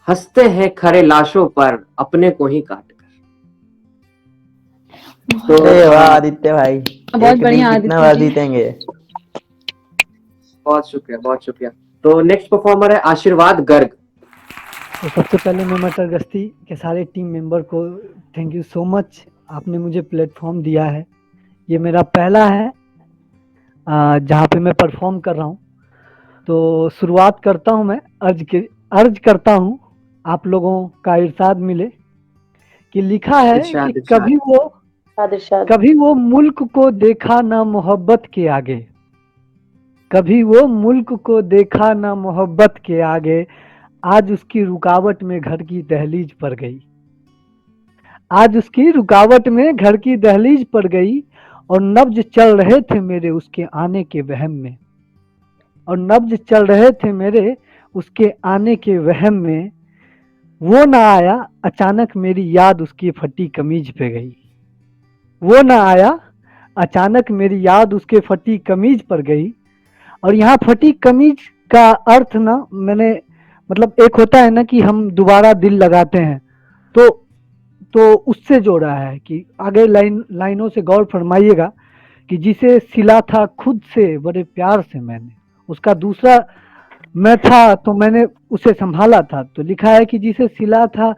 हंसते हैं खरे लाशों पर अपने को ही काट कर। तो अरे वाह आदित्य भाई, बहुत एक बढ़िया दिल कितना आदित्य बार जी। जीतेंगे। बहुत शुक्रिया, बहुत शुक्रिया। तो नेक्स्ट परफॉर्मर है आशीर्वाद गर्ग। तो सबसे पहले मैं मटर गश्ती के सारे टीम मेंबर को थैंक यू सो मच, आपने मुझे प्लेटफॉर्म दिया है। ये मेरा पहला है जहाँ पे मैं परफॉर्म कर रहा हूँ। तो शुरुआत करता हूँ मैं अर्ज करता हूँ आप लोगों का इरशाद मिले कि लिखा है इरशाद, कि इरशाद। कभी वो मुल्क को देखा ना मोहब्बत के आगे, कभी वो मुल्क को देखा ना मोहब्बत के आगे, आज उसकी रुकावट में घर की दहलीज पर गई, आज उसकी रुकावट में घर की दहलीज पर गई, और नब्ज चल रहे थे मेरे उसके आने के वहम में, और नब्ज चल रहे थे मेरे उसके आने के वहम में, वो ना आया अचानक मेरी याद उसकी फटी कमीज पे गई, वो ना आया अचानक मेरी याद उसके फटी कमीज पर गई। और यहाँ फटी कमीज का अर्थ ना मैंने मतलब एक होता है ना कि हम दोबारा दिल लगाते हैं, तो उससे जोड़ा है कि आगे लाइनों से गौर फरमाइएगा कि जिसे सिला था खुद से बड़े प्यार से मैंने, उसका दूसरा मैं था तो मैंने उसे संभाला था। तो लिखा है कि जिसे सिला था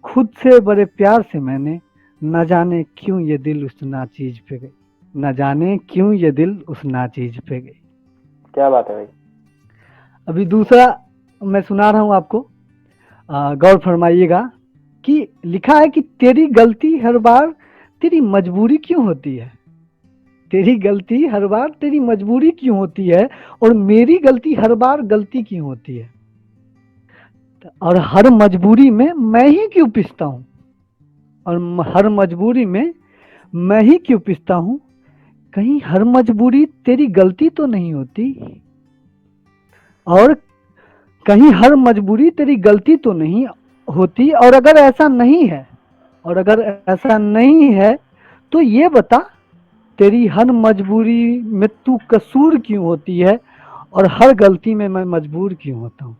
खुद से बड़े प्यार से मैंने, न जाने क्यों ये दिल उस नाचीज पे गई, न जाने क्यों ये दिल उस नाचीज पे गई। क्या बात है भाई। अभी दूसरा मैं सुना रहा हूँ आपको, गौर फरमाइएगा कि लिखा है कि तेरी गलती हर बार तेरी मजबूरी क्यों होती है, तेरी गलती हर बार तेरी मजबूरी क्यों होती है, और मेरी गलती हर बार गलती क्यों होती है, और हर मजबूरी में मैं ही क्यों पिसता हूँ, और हर मजबूरी में मैं ही क्यों पिसता हूँ, कहीं हर मजबूरी तेरी गलती तो नहीं होती, और कहीं हर मजबूरी तेरी गलती तो नहीं होती, और अगर ऐसा नहीं है, और अगर ऐसा नहीं है तो ये बता तेरी हर मजबूरी में तू कसूर क्यों होती है, और हर गलती में मैं मजबूर क्यों होता हूँ।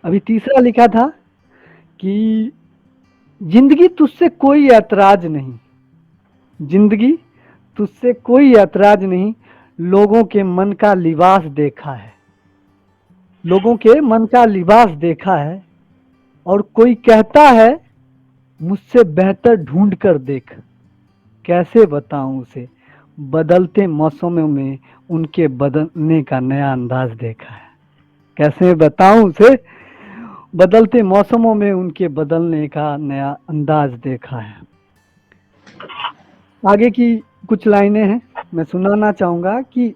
अभी तीसरा लिखा था कि जिंदगी तुझसे कोई ऐतराज नहीं, जिंदगी तुझसे कोई ऐतराज नहीं, लोगों के मन का लिबास देखा है, लोगों के मन का लिबास देखा है, और कोई कहता है मुझसे बेहतर ढूंढ कर देख, कैसे बताऊं उसे बदलते मौसमों में उनके बदलने का नया अंदाज देखा है, कैसे बताऊं उसे बदलते मौसमों में उनके बदलने का नया अंदाज देखा है। आगे की कुछ लाइनें हैं मैं सुनाना चाहूंगा कि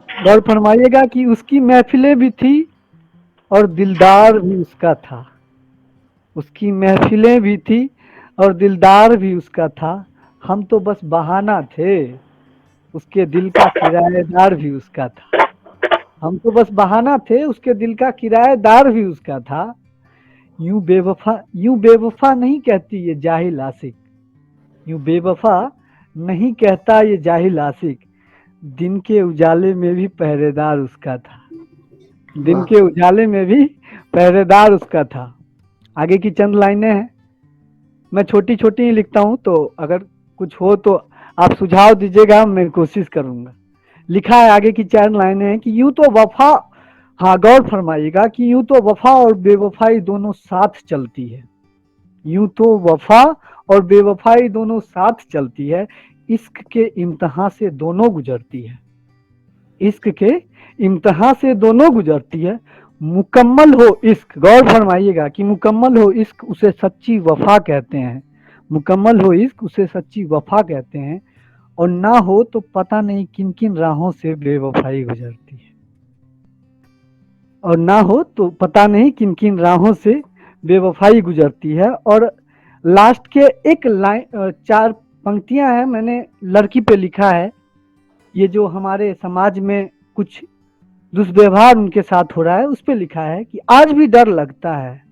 गौर फरमाइएगा कि उसकी महफिलें भी थी और दिलदार भी उसका था, उसकी महफिलें भी थी और दिलदार भी उसका था, हम तो बस बहाना थे, उसके दिल का किराएदार भी उसका था, हम तो बस बहाना थे, उसके दिल का किराएदार भी उसका था। यूं बेवफा नहीं कहती ये जाहिल आशिक, यूं बेवफा नहीं कहता ये जाहिल आशिक, दिन के उजाले में भी पहरेदार उसका था, दिन के उजाले में भी पहरेदार उसका था। आगे की चंद लाइनें हैं, मैं छोटी छोटी ही लिखता हूं, तो अगर कुछ हो तो आप सुझाव दीजिएगा, मैं कोशिश करूंगा। लिखा है आगे की 4 लाइनें हैं कि यूं तो वफा, हाँ गौर फरमाइएगा कि यूं तो वफा और बेवफाई दोनों साथ चलती है, यूं तो वफा और बेवफाई दोनों साथ चलती है, इश्क के इम्तिहान से दोनों गुजरती है, इश्क के इम्तिहान से दोनों गुजरती है। मुकम्मल हो इश्क, गौर फरमाइएगा कि मुकम्मल हो इश्क उसे सच्ची वफा कहते हैं, मुकम्मल हो इश्क उसे सच्ची वफा कहते हैं, और ना हो तो पता नहीं किन किन राहों से बेवफाई गुजरती है, और ना हो तो पता नहीं किन किन राहों से बेवफाई गुजरती है। और लास्ट के एक लाइन पंक्तियां हैं, मैंने लड़की पे लिखा है। ये जो हमारे समाज में कुछ दुष्व्यवहार उनके साथ हो रहा है, उस पे लिखा है कि आज भी डर लगता है,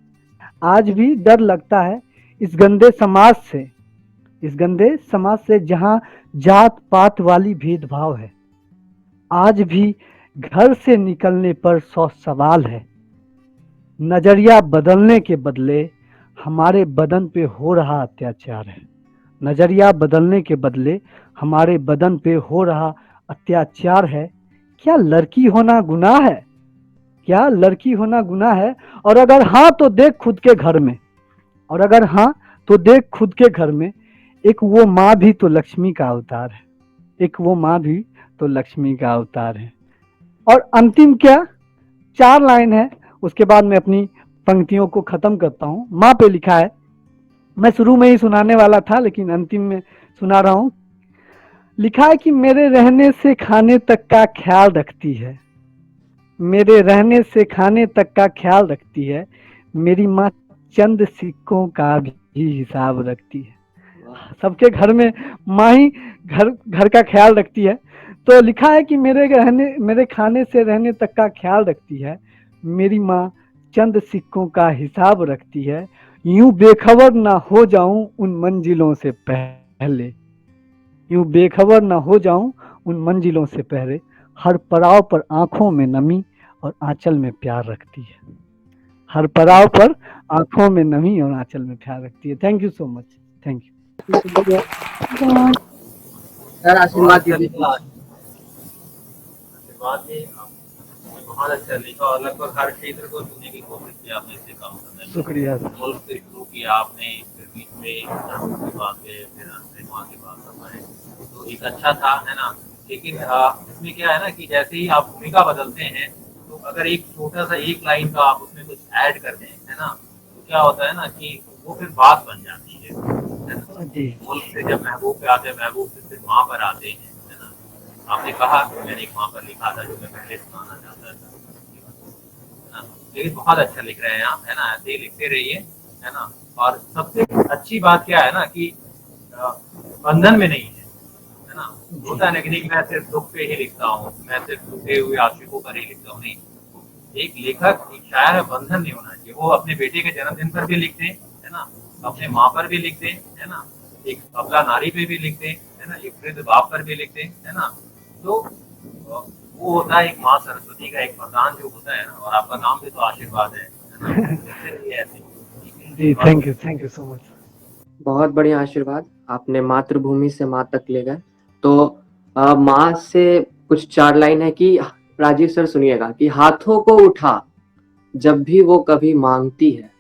आज भी डर लगता है इस गंदे समाज से, इस गंदे समाज से जहां जात पात वाली भेदभाव है। आज भी घर से निकलने पर 100 सवाल है। नजरिया बदलने के बदले हमारे बदन पे हो रहा अत्याचार है। नजरिया बदलने के बदले हमारे बदन पे हो रहा अत्याचार है। क्या लड़की होना गुनाह है? क्या लड़की होना गुनाह है? और अगर हाँ तो देख खुद के घर में, और अगर हाँ तो देख खुद के घर में, एक वो माँ भी तो लक्ष्मी का अवतार है, एक वो माँ भी तो लक्ष्मी का अवतार है। और अंतिम क्या 4 लाइन है, उसके बाद मैं अपनी पंक्तियों को खत्म करता हूँ। माँ पे लिखा है, मैं शुरू में ही सुनाने वाला था लेकिन अंतिम में सुना रहा हूँ। लिखा है कि मेरे रहने से खाने तक का ख्याल रखती है, मेरे रहने से खाने तक का ख्याल रखती है। मेरी माँ चंद सिक्कों का भी हिसाब रखती है। सबके घर में माँ ही घर का ख्याल रखती है। तो लिखा है कि मेरे खाने से रहने तक का ख्याल रखती है। मेरी माँ चंद सिक्कों का हिसाब रखती है। यूं बेखबर ना हो जाऊं उन मंजिलों से पहले, यूं बेखबर ना हो जाऊं उन मंजिलों से पहले। हर पड़ाव पर आंखों में नमी और आंचल में प्यार रखती है। हर पड़ाव पर आंखों में नमी और आंचल में प्यार रखती है। Thank you so much. Thank you. Sir आशीर्वाद दीजिए। आशीर्वाद दें। आपने बहुत अच्छा लिखा और लगभग हर क्षेत्र को छूने की कोशिश की आपने इससे काम करने में। शुक्रिया। मुल्क से शुरू किया आपने, फिर बीच में धर्म की बात है, फिर अपने माँ की बात करवाए, तो एक अच्छा था, है ना। लेकिन इसमें क्या है ना कि जैसे ही आप भूमिका बदलते हैं, तो अगर एक छोटा सा एक लाइन का आप उसमें कुछ ऐड कर दें, है ना, तो क्या होता है ना कि वो फिर बात बन जाती है ना। मुल्क से जब महबूब पे आते हैं, महबूब से फिर माँ पर आते हैं, है ना। आपने कहा मैंने एक माँ पर लिखा था जो मैं पहले सुनाना चाहता था, है ना। लेकिन बहुत अच्छा लिख रहे हैं आप, है ना, ऐसे ही लिखते रहिए, है ना। और सबसे अच्छी बात क्या है ना कि बंधन में नहीं है ना। होता है ना कि नहीं मैं सिर्फ दुख पे ही लिखता हूँ, मैं सिर्फ टूटे हुए आशिकों पर ही लिखता हूँ, नहीं। एक लेखक, एक शायर है, बंधन नहीं होना चाहिए। वो अपने बेटे के जन्मदिन पर भी लिखते हैं, है ना, अपने माँ पर भी लिखते हैं, है ना, एक अबला नारी पे भी लिखते हैं, है ना, एक वृद्ध बाप पर भी लिखते हैं, है ना। तो वो होता है एक माँ सरस्वती का एक वरदान जो होता है ना। और आपका नाम भी तो आशीर्वाद है ना? जी थैंक यू सो मच। बहुत बढ़िया आशीर्वाद, आपने मातृभूमि से माँ तक ले गए। तो माँ से कुछ 4 लाइन है कि राजीव सर सुनिएगा कि हाथों को उठा जब भी वो कभी मांगती है,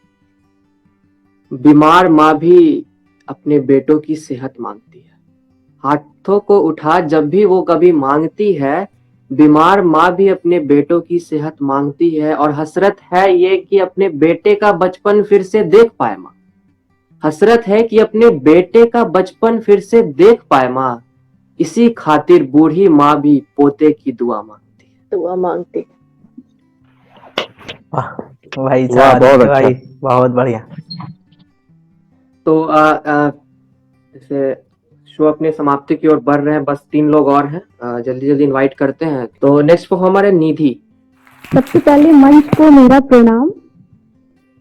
बीमार माँ भी अपने बेटों की सेहत मांगती है। हाथों को उठा जब भी वो कभी मांगती है, बीमार माँ भी अपने बेटों की सेहत मांगती है। और हसरत है ये कि अपने बेटे का बचपन फिर से देख पाए माँ, हसरत है कि अपने बेटे का बचपन फिर से देख पाए माँ। इसी खातिर बूढ़ी माँ भी पोते की दुआ मांगती है। दुआ मांगती। भाई वाह, साहब बहुत भाई अच्छा। बहुत बढ़िया। तो जैसे शो अपने समाप्ति की ओर बढ़ रहे हैं, बस 3 लोग और हैं, जल्दी जल्दी इनवाइट करते हैं। तो नेक्स्ट परफॉर्मर है निधि। सबसे पहले मंच को मेरा प्रणाम,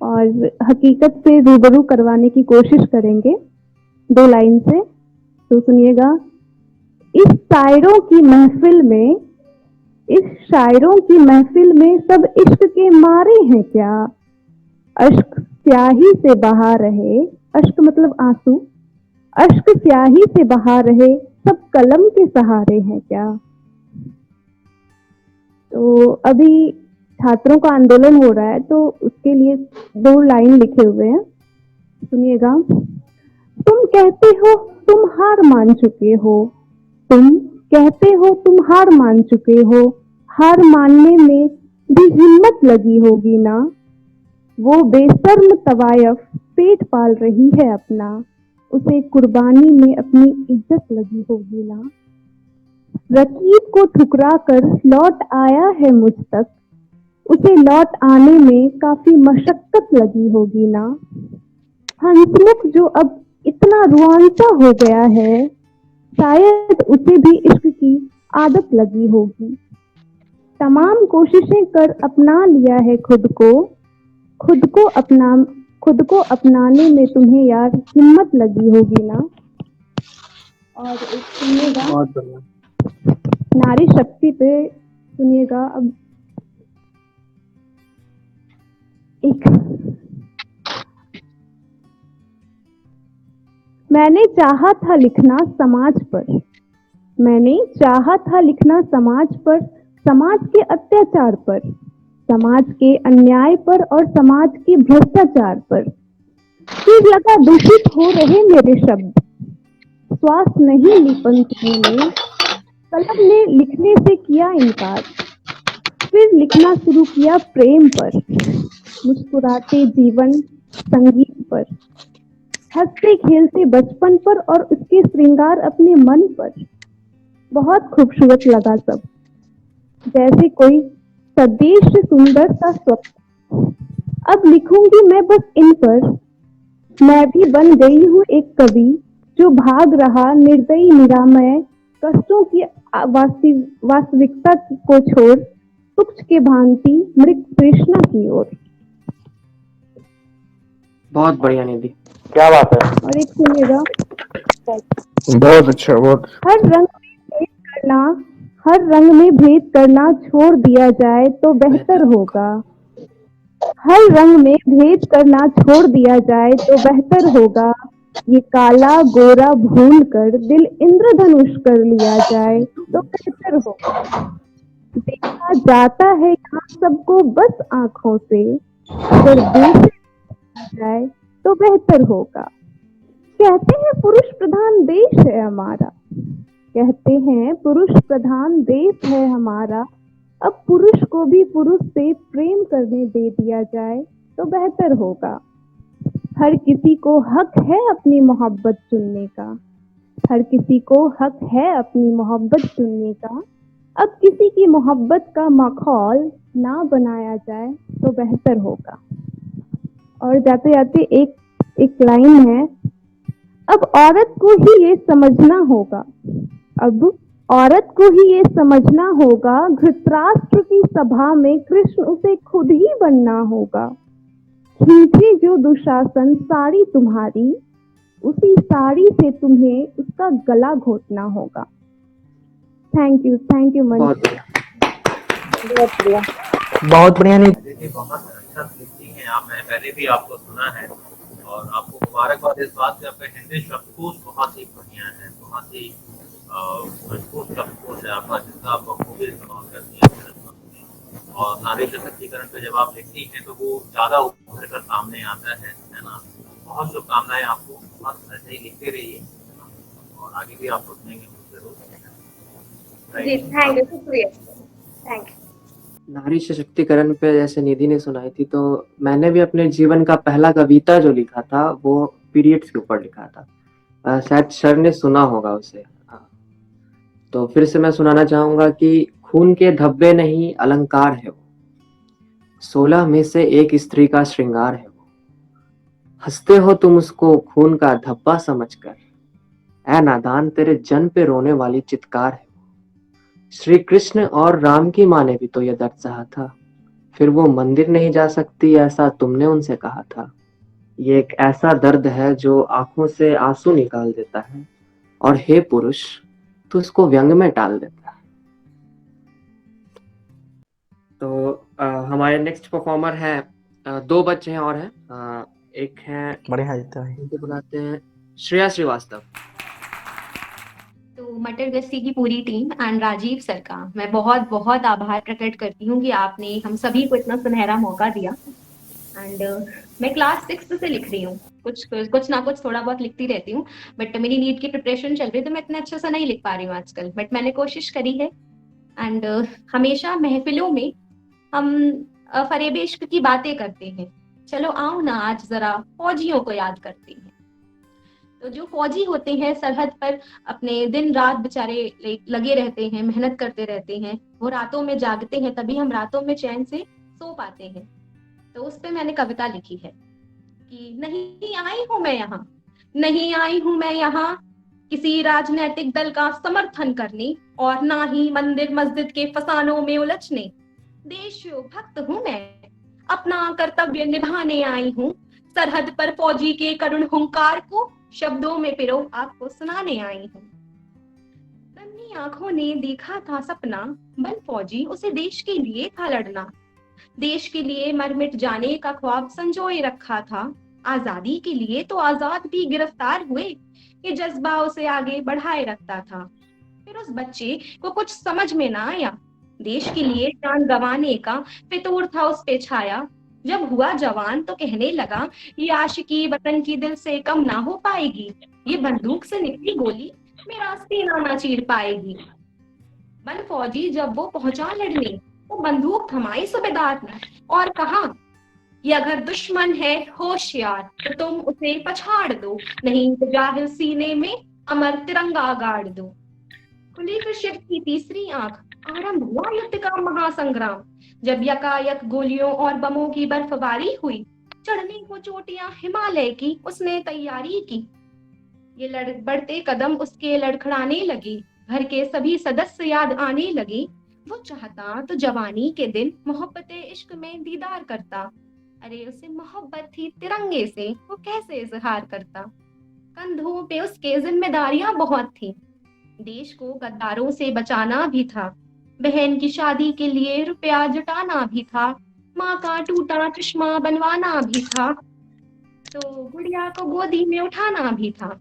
और हकीकत से रूबरू करवाने की कोशिश करेंगे 2 लाइन से। तो सुनिएगा। इस शायरों की महफिल में, इस शायरों की महफिल में सब इश्क के मारे हैं क्या? अश्क स्याही से बहा रहे, अश्क मतलब आंसू, अश्क स्याही से बहा रहे सब कलम के सहारे हैं क्या? तो अभी छात्रों का आंदोलन हो रहा है, तो उसके लिए 2 लाइन लिखे हुए हैं, सुनिएगा। तुम कहते हो तुम हार मान चुके हो, तुम कहते हो तुम हार मान चुके हो, हार मानने में भी हिम्मत लगी होगी ना? वो बेशर्म तवायफ पेट पाल रही है अपना, उसे कुर्बानी में अपनी इज्जत लगी होगी ना? रकीब को ठुकरा कर लौट आया है मुझ तक, उसे लौट आने में काफी मशक्कत लगी होगी ना? हंसमुख जो अब इतना रुआंसा हो गया है, शायद उसे भी इश्क की आदत लगी होगी। तमाम कोशिशें कर अपना लिया है खुद को अपनाने में तुम्हें यार हिम्मत लगी होगी ना। और एक सुनिएगा, बहुत बढ़िया। नारी शक्ति पे सुनिएगा अब। एक मैंने चाहा था लिखना समाज पर, समाज के अत्याचार पर, समाज के अन्याय पर और समाज के भ्रष्टाचार पर। फिर लगा दूषित हो रहे मेरे शब्द, श्वास नहीं ली पंक्तियों ने, कलम ने लिखने से किया इनकार। फिर लिखना शुरू किया प्रेम पर, मुस्कुराते जीवन संगीत पर, हंसते खेलते बचपन पर और उसके श्रृंगार अपने मन पर। बहुत खूबसूरत लगा सब, जैसे कोई सदेश सुंदर सा स्वप्न। अब लिखूंगी मैं बस इन पर, मैं भी बन गई हूँ एक कवि जो भाग रहा निर्दयी निरामय कष्टों की वास्तविकता को छोड़ तुक्ष के भांति मृत तृष्णा की ओर। बहुत बढ़िया निधि। क्या बात है। और एक सुनिएगा, बहुत अच्छा। बहुत हर रंग में भेद करना छोड़ दिया जाए तो बेहतर होगा। हर रंग में भेद करना छोड़ दिया जाए तो बेहतर होगा। ये काला गोरा भूल कर दिल इंद्रधनुष कर लिया जाए तो बेहतर होगा। देखा जाता है यहाँ सबको बस आंखों से, अगर देखा जाए तो बेहतर होगा। कहते हैं पुरुष प्रधान देश है हमारा, कहते हैं पुरुष प्रधान देश है हमारा। अब पुरुष को भी पुरुष से प्रेम करने दे दिया जाए तो बेहतर होगा। हर किसी को हक है अपनी मोहब्बत चुनने का, हर किसी को हक है अपनी मोहब्बत चुनने का। अब किसी की मोहब्बत का माखौल ना बनाया जाए तो बेहतर होगा। और जाते जाते एक लाइन है, अब औरत को ही ये समझना होगा, अब औरत को ही ये समझना होगा, धृतराष्ट्र की सभा में कृष्ण उसे खुद ही बनना होगा। खींचे जो दुशासन साड़ी तुम्हारी, उसी साड़ी से तुम्हें उसका गला घोटना होगा। Thank you Manish. बहुत बढ़िया। बहुत बढ़िया। नहीं देखिए बहुत अच्छा लिखती हैं आप, मैंने पहले भी आपको सुना है और आपको मुबारकबाद इस बात से। आपका हिंदी शब्दकोश बहुत ही बढ़िया है, बहुत ही मजबूत शब्दकोश है आपका, जिसका आप बखूबी इस्तेमाल करती हैं। और नारी सशक्तिकरण पे जब आप लिखती हैं तो वो ज़्यादा उभर कर सामने आता है ना। बहुत शुभकामनाएं आपको, बहुत ऐसे ही लिखते रहिए और आगे भी आपको सुनेंगे जरूर। जी थैंक यू, शुक्रिया, थैंक यू। नारी सशक्तिकरण पे जैसे निधि ने सुनाई थी, तो मैंने भी अपने जीवन का पहला कविता जो लिखा था वो पीरियड्स के ऊपर लिखा था। शायद सर ने सुना होगा उसे। तो फिर से मैं सुनाना चाहूंगा कि खून के धब्बे नहीं अलंकार है वो, 16 में से एक स्त्री का श्रृंगार है वो। हंसते हो तुम उसको खून का धब्बा समझकर, ऐ नादान तेरे जन पे रोने वाली चित्कार है। श्री कृष्ण और राम की माँ ने भी तो यह दर्द सहा था, फिर वो मंदिर नहीं जा सकती ऐसा तुमने उनसे कहा था। ये एक ऐसा दर्द है जो आंखों से आंसू निकाल देता है, और हे पुरुष तू उसको व्यंग में टाल देता है। तो हमारे नेक्स्ट परफॉर्मर है, 2 बच्चे हैं और हैं। एक हैं, बढ़िया भाई, बुलाते हैं श्रेया श्रीवास्तव। तो मटर गश्ती की पूरी टीम एंड राजीव सर का मैं बहुत बहुत आभार प्रकट करती हूँ कि आपने हम सभी को इतना सुनहरा मौका दिया। एंड मैं क्लास 6 से लिख रही हूँ, कुछ ना कुछ थोड़ा बहुत लिखती रहती हूँ, बट मेरी नीट की प्रिपरेशन चल रही है तो मैं इतना अच्छा सा नहीं लिख पा रही हूँ आजकल, बट मैंने कोशिश करी है। एंड हमेशा महफिलों में हम फरेब इश्क की बातें करते हैं, चलो आओ ना आज जरा फौजियों को याद करते हैं। तो जो फौजी होते हैं सरहद पर अपने दिन रात बेचारे लगे रहते हैं, मेहनत करते रहते हैं, वो रातों में जागते हैं, तभी हम रातों में चैन से सो पाते हैं। तो उस पे मैंने कविता लिखी है कि नहीं आई हूं मैं यहाँ, नहीं आई हूं मैं यहाँ किसी राजनीतिक दल का समर्थन करने और ना ही मंदिर मस्जिद के फसानों में उलझने। देशभक्त हूं मैं, अपना कर्तव्य निभाने आई हूँ। सरहद पर फौजी के करुण हुंकार को शब्दों में पिरो आपको सुनाने आई हूँ। नन्ही आंखों ने देखा था सपना, बन फौजी उसे देश के लिए था लड़ना। देश के लिए मर मिट जाने का ख्वाब संजोए रखा था। आजादी के लिए तो आजाद भी गिरफ्तार हुए, ये जज्बा उसे आगे बढ़ाए रखता था। फिर उस बच्चे को कुछ समझ में ना आया, देश के लिए जान गंवाने का फितूर था उस पे छाया। जब हुआ जवान तो कहने लगा, ये आशिकी वतन की दिल से कम ना हो पाएगी, ये बंदूक से निकली गोली मेरा सीना ना चीर पाएगी। बन फौजी जब वो पहुंचा लड़ने, तो बंदूक थमाई सूबेदार ने और कहा, ये अगर दुश्मन है होशियार तो तुम उसे पछाड़ दो, नहीं तो जाहिल सीने में अमर तिरंगा गाड़ दो। खुली फिर शिव की तीसरी आंख, आरंभ हुआ युद्ध का महासंग्राम। जब यकायक गोलियों और बमों की बर्फबारी हुई, चढ़ने को चोटियां हिमालय की उसने तैयारी की। ये बढ़ते कदम उसके लड़खड़ाने लगे, घर के सभी सदस्य याद आने लगे। वो चाहता तो जवानी के दिन मोहब्बते इश्क में दीदार करता, अरे उसे मोहब्बत थी तिरंगे से, वो कैसे इजहार करता। कंधों पे उसके जिम्मेदारियां बहुत थी, देश को गद्दारों से बचाना भी था, बहन की शादी के लिए रुपया जुटाना भी था, माँ का टूटा चश्मा बनवाना भी था, तो गुड़िया को गोदी में उठाना भी था।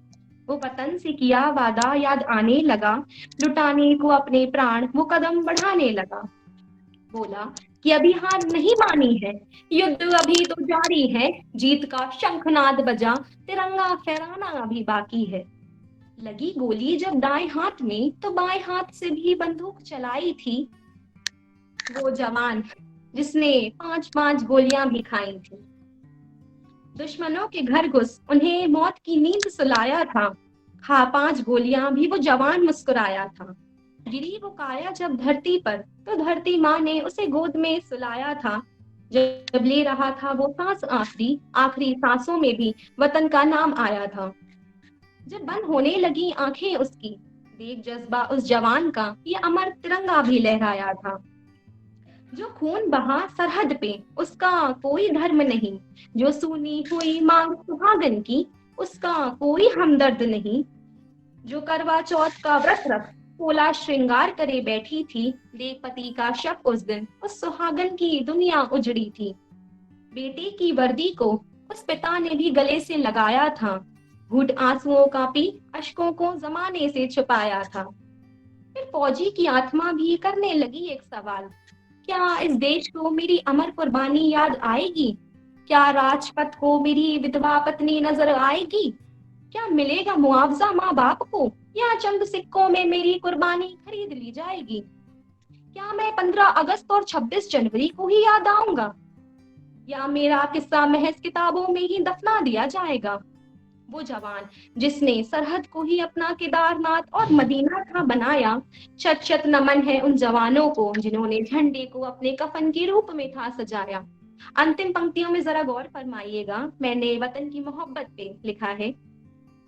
वो वतन से किया वादा याद आने लगा, लुटाने को अपने प्राण वो कदम बढ़ाने लगा। बोला कि अभी हार नहीं मानी है, युद्ध अभी तो जारी है, जीत का शंखनाद बजा, तिरंगा फहराना अभी बाकी है। लगी गोली जब दाएं हाथ में, तो बाएं हाथ से भी बंदूक चलाई थी। वो जवान जिसने 5-5 गोलियां भी खाई थी। दुश्मनों के घर घुस उन्हें मौत की नींद सुलाया था, खा 5 गोलियां भी वो जवान मुस्कुराया था। गिरी वो काया जब धरती पर, तो धरती माँ ने उसे गोद में सुलाया था। जब ले रहा था वो सांस आखिरी सांसों में भी वतन का नाम आया था। जब बंद होने लगी आंखें उसकी, देख जज्बा उस जवान का, ये अमर तिरंगा भी लहराया था। जो खून बहा सरहद पे उसका कोई धर्म नहीं, जो सुनी हुई मांग सुहागन की उसका कोई हमदर्द नहीं। जो करवा चौथ का व्रत रख पोला श्रृंगार करे बैठी थी, देख पति का शव उस दिन उस सुहागन की दुनिया उजड़ी थी। बेटे की वर्दी को उस पिता ने भी गले से लगाया था, घूट आंसुओं का पी अश्कों को जमाने से छुपाया था। फिर फौजी की आत्मा भी करने लगी एक सवाल, क्या इस देश को मेरी अमर कुर्बानी याद आएगी? क्या राजपथ को मेरी विधवा पत्नी नजर आएगी? क्या मिलेगा मुआवजा माँ बाप को, या चंद सिक्कों में मेरी कुर्बानी खरीद ली जाएगी? क्या मैं 15 अगस्त और 26 जनवरी को ही याद आऊंगा, या मेरा किस्सा महज किताबों में ही दफना दिया जाएगा? वो जवान जिसने सरहद को ही अपना केदारनाथ और मदीना था बनाया, शत शत नमन है उन जवानों को जिन्होंने झंडे को अपने कफन के रूप में था सजाया। अंतिम पंक्तियों में जरा गौर फरमाइएगा, मैंने वतन की मोहब्बत पे लिखा है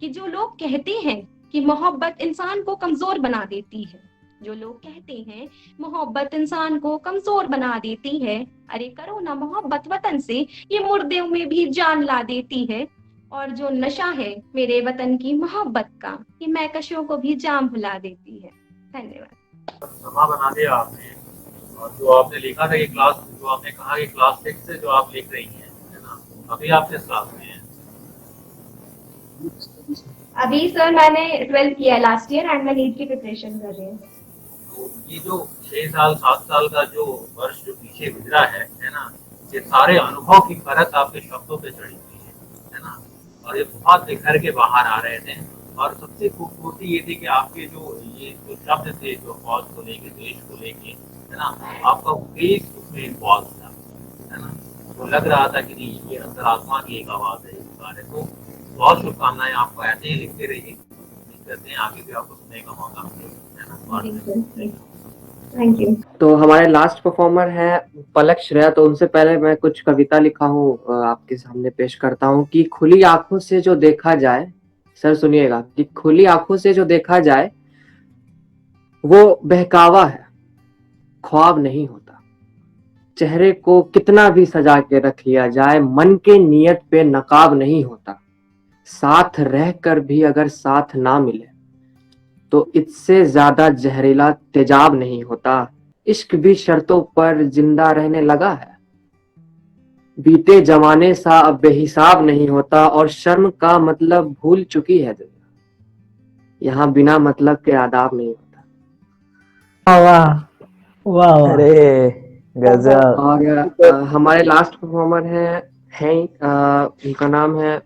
कि जो लोग कहते हैं कि मोहब्बत इंसान को कमजोर बना देती है, जो लोग कहते हैं मोहब्बत इंसान को कमजोर बना देती है, अरे करो ना मोहब्बत वतन से, ये मुर्दों में भी जान ला देती है। और जो नशा है मेरे वतन की मोहब्बत का, ये महकशों को भी जाम भुला देती है। धन्यवाद। समा बना दिया आपने, और जो आपने लिखा था कि क्लास, जो आपने कहा कि क्लास 6 से जो आप लिख रही हैं, है ना, अभी आप किस क्लास में हैं? अभी सर मैंने 12th किया लास्ट ईयर एंड मैं नीट की प्रिपरेशन कर रही हूँ। तो ये जो 6 साल 7 साल का जो वर्ष जो पीछे गुजरा है ना, ये सारे अनुभव की परत आपके शब्दों पे चढ़ी हुई है ना, और ये बहुत निखर के बाहर आ रहे थे। और सबसे खूबसूरती ये थी कि आपके जो ये जो शब्द थे, जो फौज को लेके, देश को लेके, है ना, आपका उद्देश्य उसमें इन्वॉल्व था, है ना, तो लग रहा था कि नहीं, ये अंतरात्मा की एक आवाज है इस बारे। तो बहुत शुभकामनाएं आपको, ऐसे ही लिखते रहिए, करते हैं आगे भी आपको सुनने का मौका मिले, है ना। Thank you. तो हमारे लास्ट परफॉर्मर है पलक श्रेया, तो उनसे पहले मैं कुछ कविता लिखा हूँ आपके सामने पेश करता हूँ कि खुली आंखों से जो देखा जाए सर सुनिएगा, कि खुली आंखों से जो देखा जाए वो बहकावा है, ख्वाब नहीं होता। चेहरे को कितना भी सजा के रख लिया जाए, मन के नियत पे नकाब नहीं होता। साथ रहकर भी अगर साथ ना मिले तो इससे ज्यादा जहरीला तेजाब नहीं होता। इश्क भी शर्तों पर जिंदा रहने लगा है, बीते जमाने सा अब बेहिसाब नहीं होता। और शर्म का मतलब भूल चुकी है दुनिया, यहाँ बिना मतलब के आदाब नहीं होता। वाह वाह वाह। अरे गजब। और हमारे लास्ट परफॉर्मर हैं उनका नाम है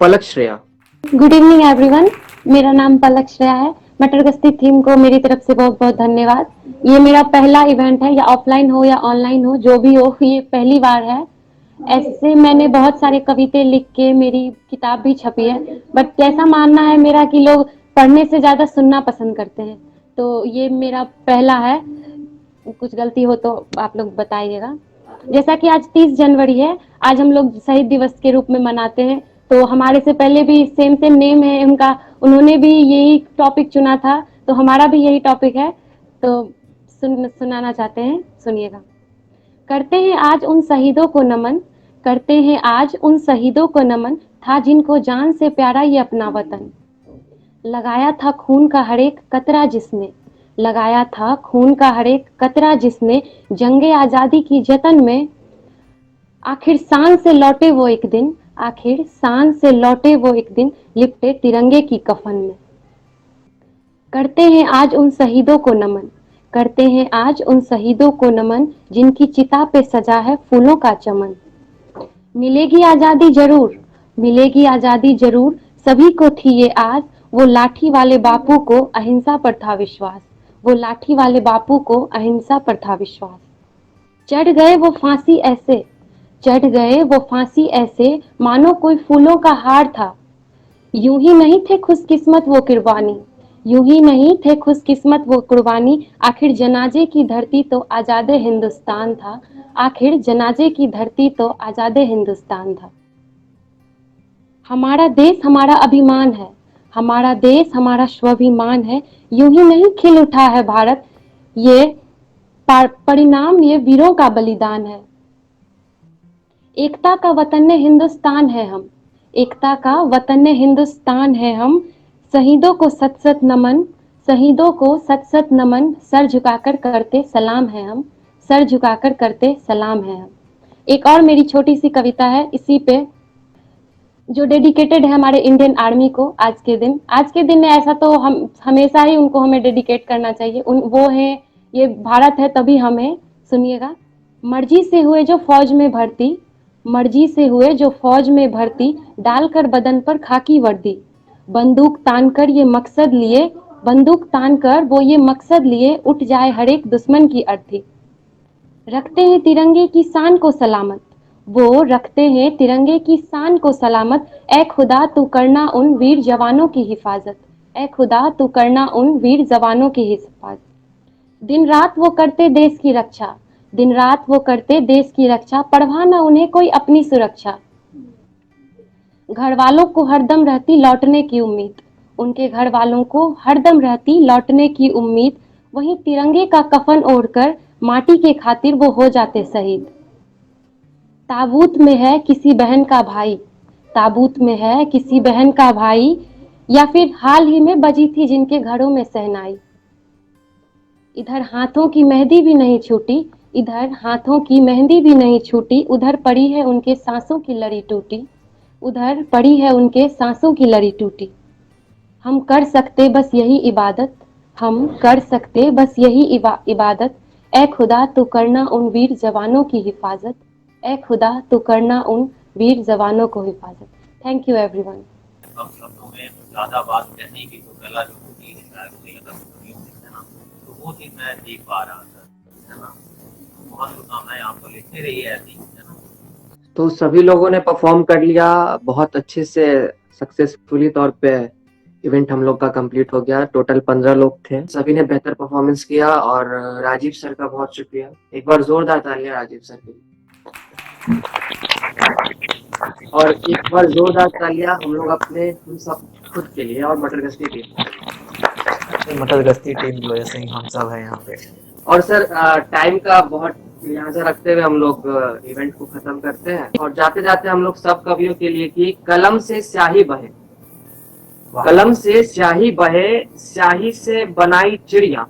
पलक श्रेया। गुड इवनिंग एवरीवन, मेरा नाम पलक श्रेया है। मटर गश्ती थीम को मेरी तरफ से बहुत बहुत धन्यवाद। ये मेरा पहला इवेंट है, या ऑफलाइन हो या ऑनलाइन हो, जो भी हो, ये पहली बार है। ऐसे मैंने बहुत सारे कविताएं लिख के मेरी किताब भी छपी है, बट ऐसा मानना है मेरा कि लोग पढ़ने से ज्यादा सुनना पसंद करते हैं, तो ये मेरा पहला है। कुछ गलती हो तो आप लोग बताइएगा। जैसा कि आज 30 जनवरी है, आज हम लोग शहीद दिवस के रूप में मनाते हैं, तो हमारे से पहले भी सेम नेम है उनका, उन्होंने भी यही टॉपिक चुना था, तो हमारा भी यही टॉपिक है, तो सुनाना चाहते हैं, सुनिएगा। करते हैं आज उन शहीदों को नमन, करते हैं आज उन शहीदों को नमन, था जिनको जान से प्यारा ये अपना वतन। लगाया था खून का हर एक कतरा जिसने, लगाया था खून का हर एक कतरा जिसने, जंगे आजादी की जतन में। आखिर शान से लौटे वो एक दिन, आखिर शान से लौटे वो एक दिन, लिपटे तिरंगे की कफन में। करते हैं आज उन शहीदों को नमन, करते हैं आज उन शहीदों को नमन, जिनकी चिता पे सजा है फूलों का चमन। मिलेगी आजादी जरूर, मिलेगी आजादी जरूर, सभी को थी ये आज, वो लाठी वाले बापू को अहिंसा पर था विश्वास, वो लाठी वाले बापू को अहिंसा पर था विश्वास। चढ़ गए वो फांसी ऐसे, चढ़ गए वो फांसी ऐसे, मानो कोई फूलों का हार था। यूं ही नहीं थे खुशकिस्मत वो कुर्बानी, यूं ही नहीं थे खुशकिस्मत वो कुर्बानी, आखिर जनाजे की धरती तो आजादे हिंदुस्तान था, आखिर जनाजे की धरती तो आजादे हिंदुस्तान था। हमारा देश हमारा अभिमान है, हमारा देश हमारा स्वाभिमान है, यूं ही नहीं खिल उठा है भारत, ये परिणाम ये वीरों का बलिदान है। एकता का वतन हिंदुस्तान है हम, एकता का वतन हिंदुस्तान है हम, शहीदों को सत सत नमन, शहीदों को सत सत नमन, सर झुकाकर करते सलाम है हम, सर झुकाकर करते सलाम है हम। एक और मेरी छोटी सी कविता है इसी पे, जो डेडिकेटेड है हमारे इंडियन आर्मी को। आज के दिन ऐसा तो हम हमेशा ही उनको हमें डेडिकेट करना चाहिए, वो हैं, ये भारत है तभी हम हैं। सुनिएगा। मर्जी से हुए जो फौज में भर्ती, मर्जी से हुए जो फौज में भर्ती, डालकर बदन पर खाकी वर्दी, बंदूक तानकर ये मकसद लिए, बंदूक तानकर वो ये मकसद लिए, उठ जाए हर एक दुश्मन की अर्थी। रखते हैं तिरंगे की शान को सलामत, वो रखते हैं तिरंगे की शान को सलामत, ए खुदा तू करना उन वीर जवानों की हिफाजत, ए खुदा तू करना उन वीर जवानों की हिफाजत। दिन रात वो करते देश की रक्षा, दिन रात वो करते देश की रक्षा, परवाह न उन्हें कोई अपनी सुरक्षा। घर वालों को हरदम रहती लौटने की उम्मीद, उनके घर वालों को हरदम रहती लौटने की उम्मीद, वहीं तिरंगे का कफन ओढ़कर माटी के खातिर वो हो जाते शहीद। ताबूत में है किसी बहन का भाई, ताबूत में है किसी बहन का भाई, या फिर हाल ही में बजी थी जिनके घरों में सहनाई। इधर हाथों की मेहंदी भी नहीं छूटी, इधर हाथों की मेहंदी भी नहीं छूटी, उधर पड़ी है उनके सांसों की लड़ी टूटी, उधर पड़ी है उनके सांसों की लड़ी टूटी। हम कर सकते बस यही इबादत, हम कर सकते बस यही इबादत, ए खुदा तू करना उन वीर जवानों की हिफाजत, ए खुदा तू करना उन वीर जवानों को हिफाजत। Thank you everyone. कम शब्दों में ज्यादा बात कहने की तो कला जो होती है शायद कोई अगर होती है ना, तो वो चीज मैं देख पा रहा था, है ना। बहुत शुभकामनाएं आपको, लिखते रहिए ऐसी, है ना। तो सभी लोगों ने परफॉर्म कर लिया बहुत अच्छे से, सक्सेसफुली तौर पे इवेंट हम लोग का कंप्लीट हो गया। टोटल 15 लोग थे, सभी ने बेहतर परफॉर्मेंस किया और राजीव सर का बहुत शुक्रिया। एक बार जोरदार तालियां राजीव सर के लिए। और एक बार जोरदार तालियां हम लोग अपने हम सब खुद के लिए और मटर गश्ती टीम। मटर गश्ती टीम की वजह से ही हम सब है यहाँ पे। और सर टाइम का बहुत लिहाजा रखते हुए हम लोग इवेंट को खत्म करते हैं और जाते जाते हम लोग सब कवियों के लिए कि कलम से स्याही बहे, कलम से स्याही बहे, स्याही से बनाई चिड़िया,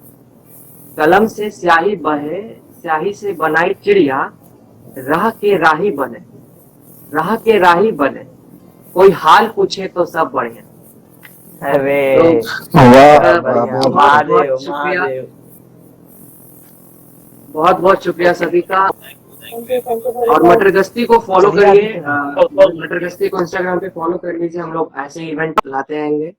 कलम से स्याही बहे, स्याही से बनाई चिड़िया, राह के राही बने, राह के राही बने, कोई हाल पूछे तो सब बढ़िया। अरे बहुत शुक्रिया, बहुत बहुत शुक्रिया सभी का। और मटर गश्ती को फॉलो करिए, मटर गश्ती को इंस्टाग्राम पे फॉलो कर लीजिए, हम लोग ऐसे इवेंट लाते रहेंगे।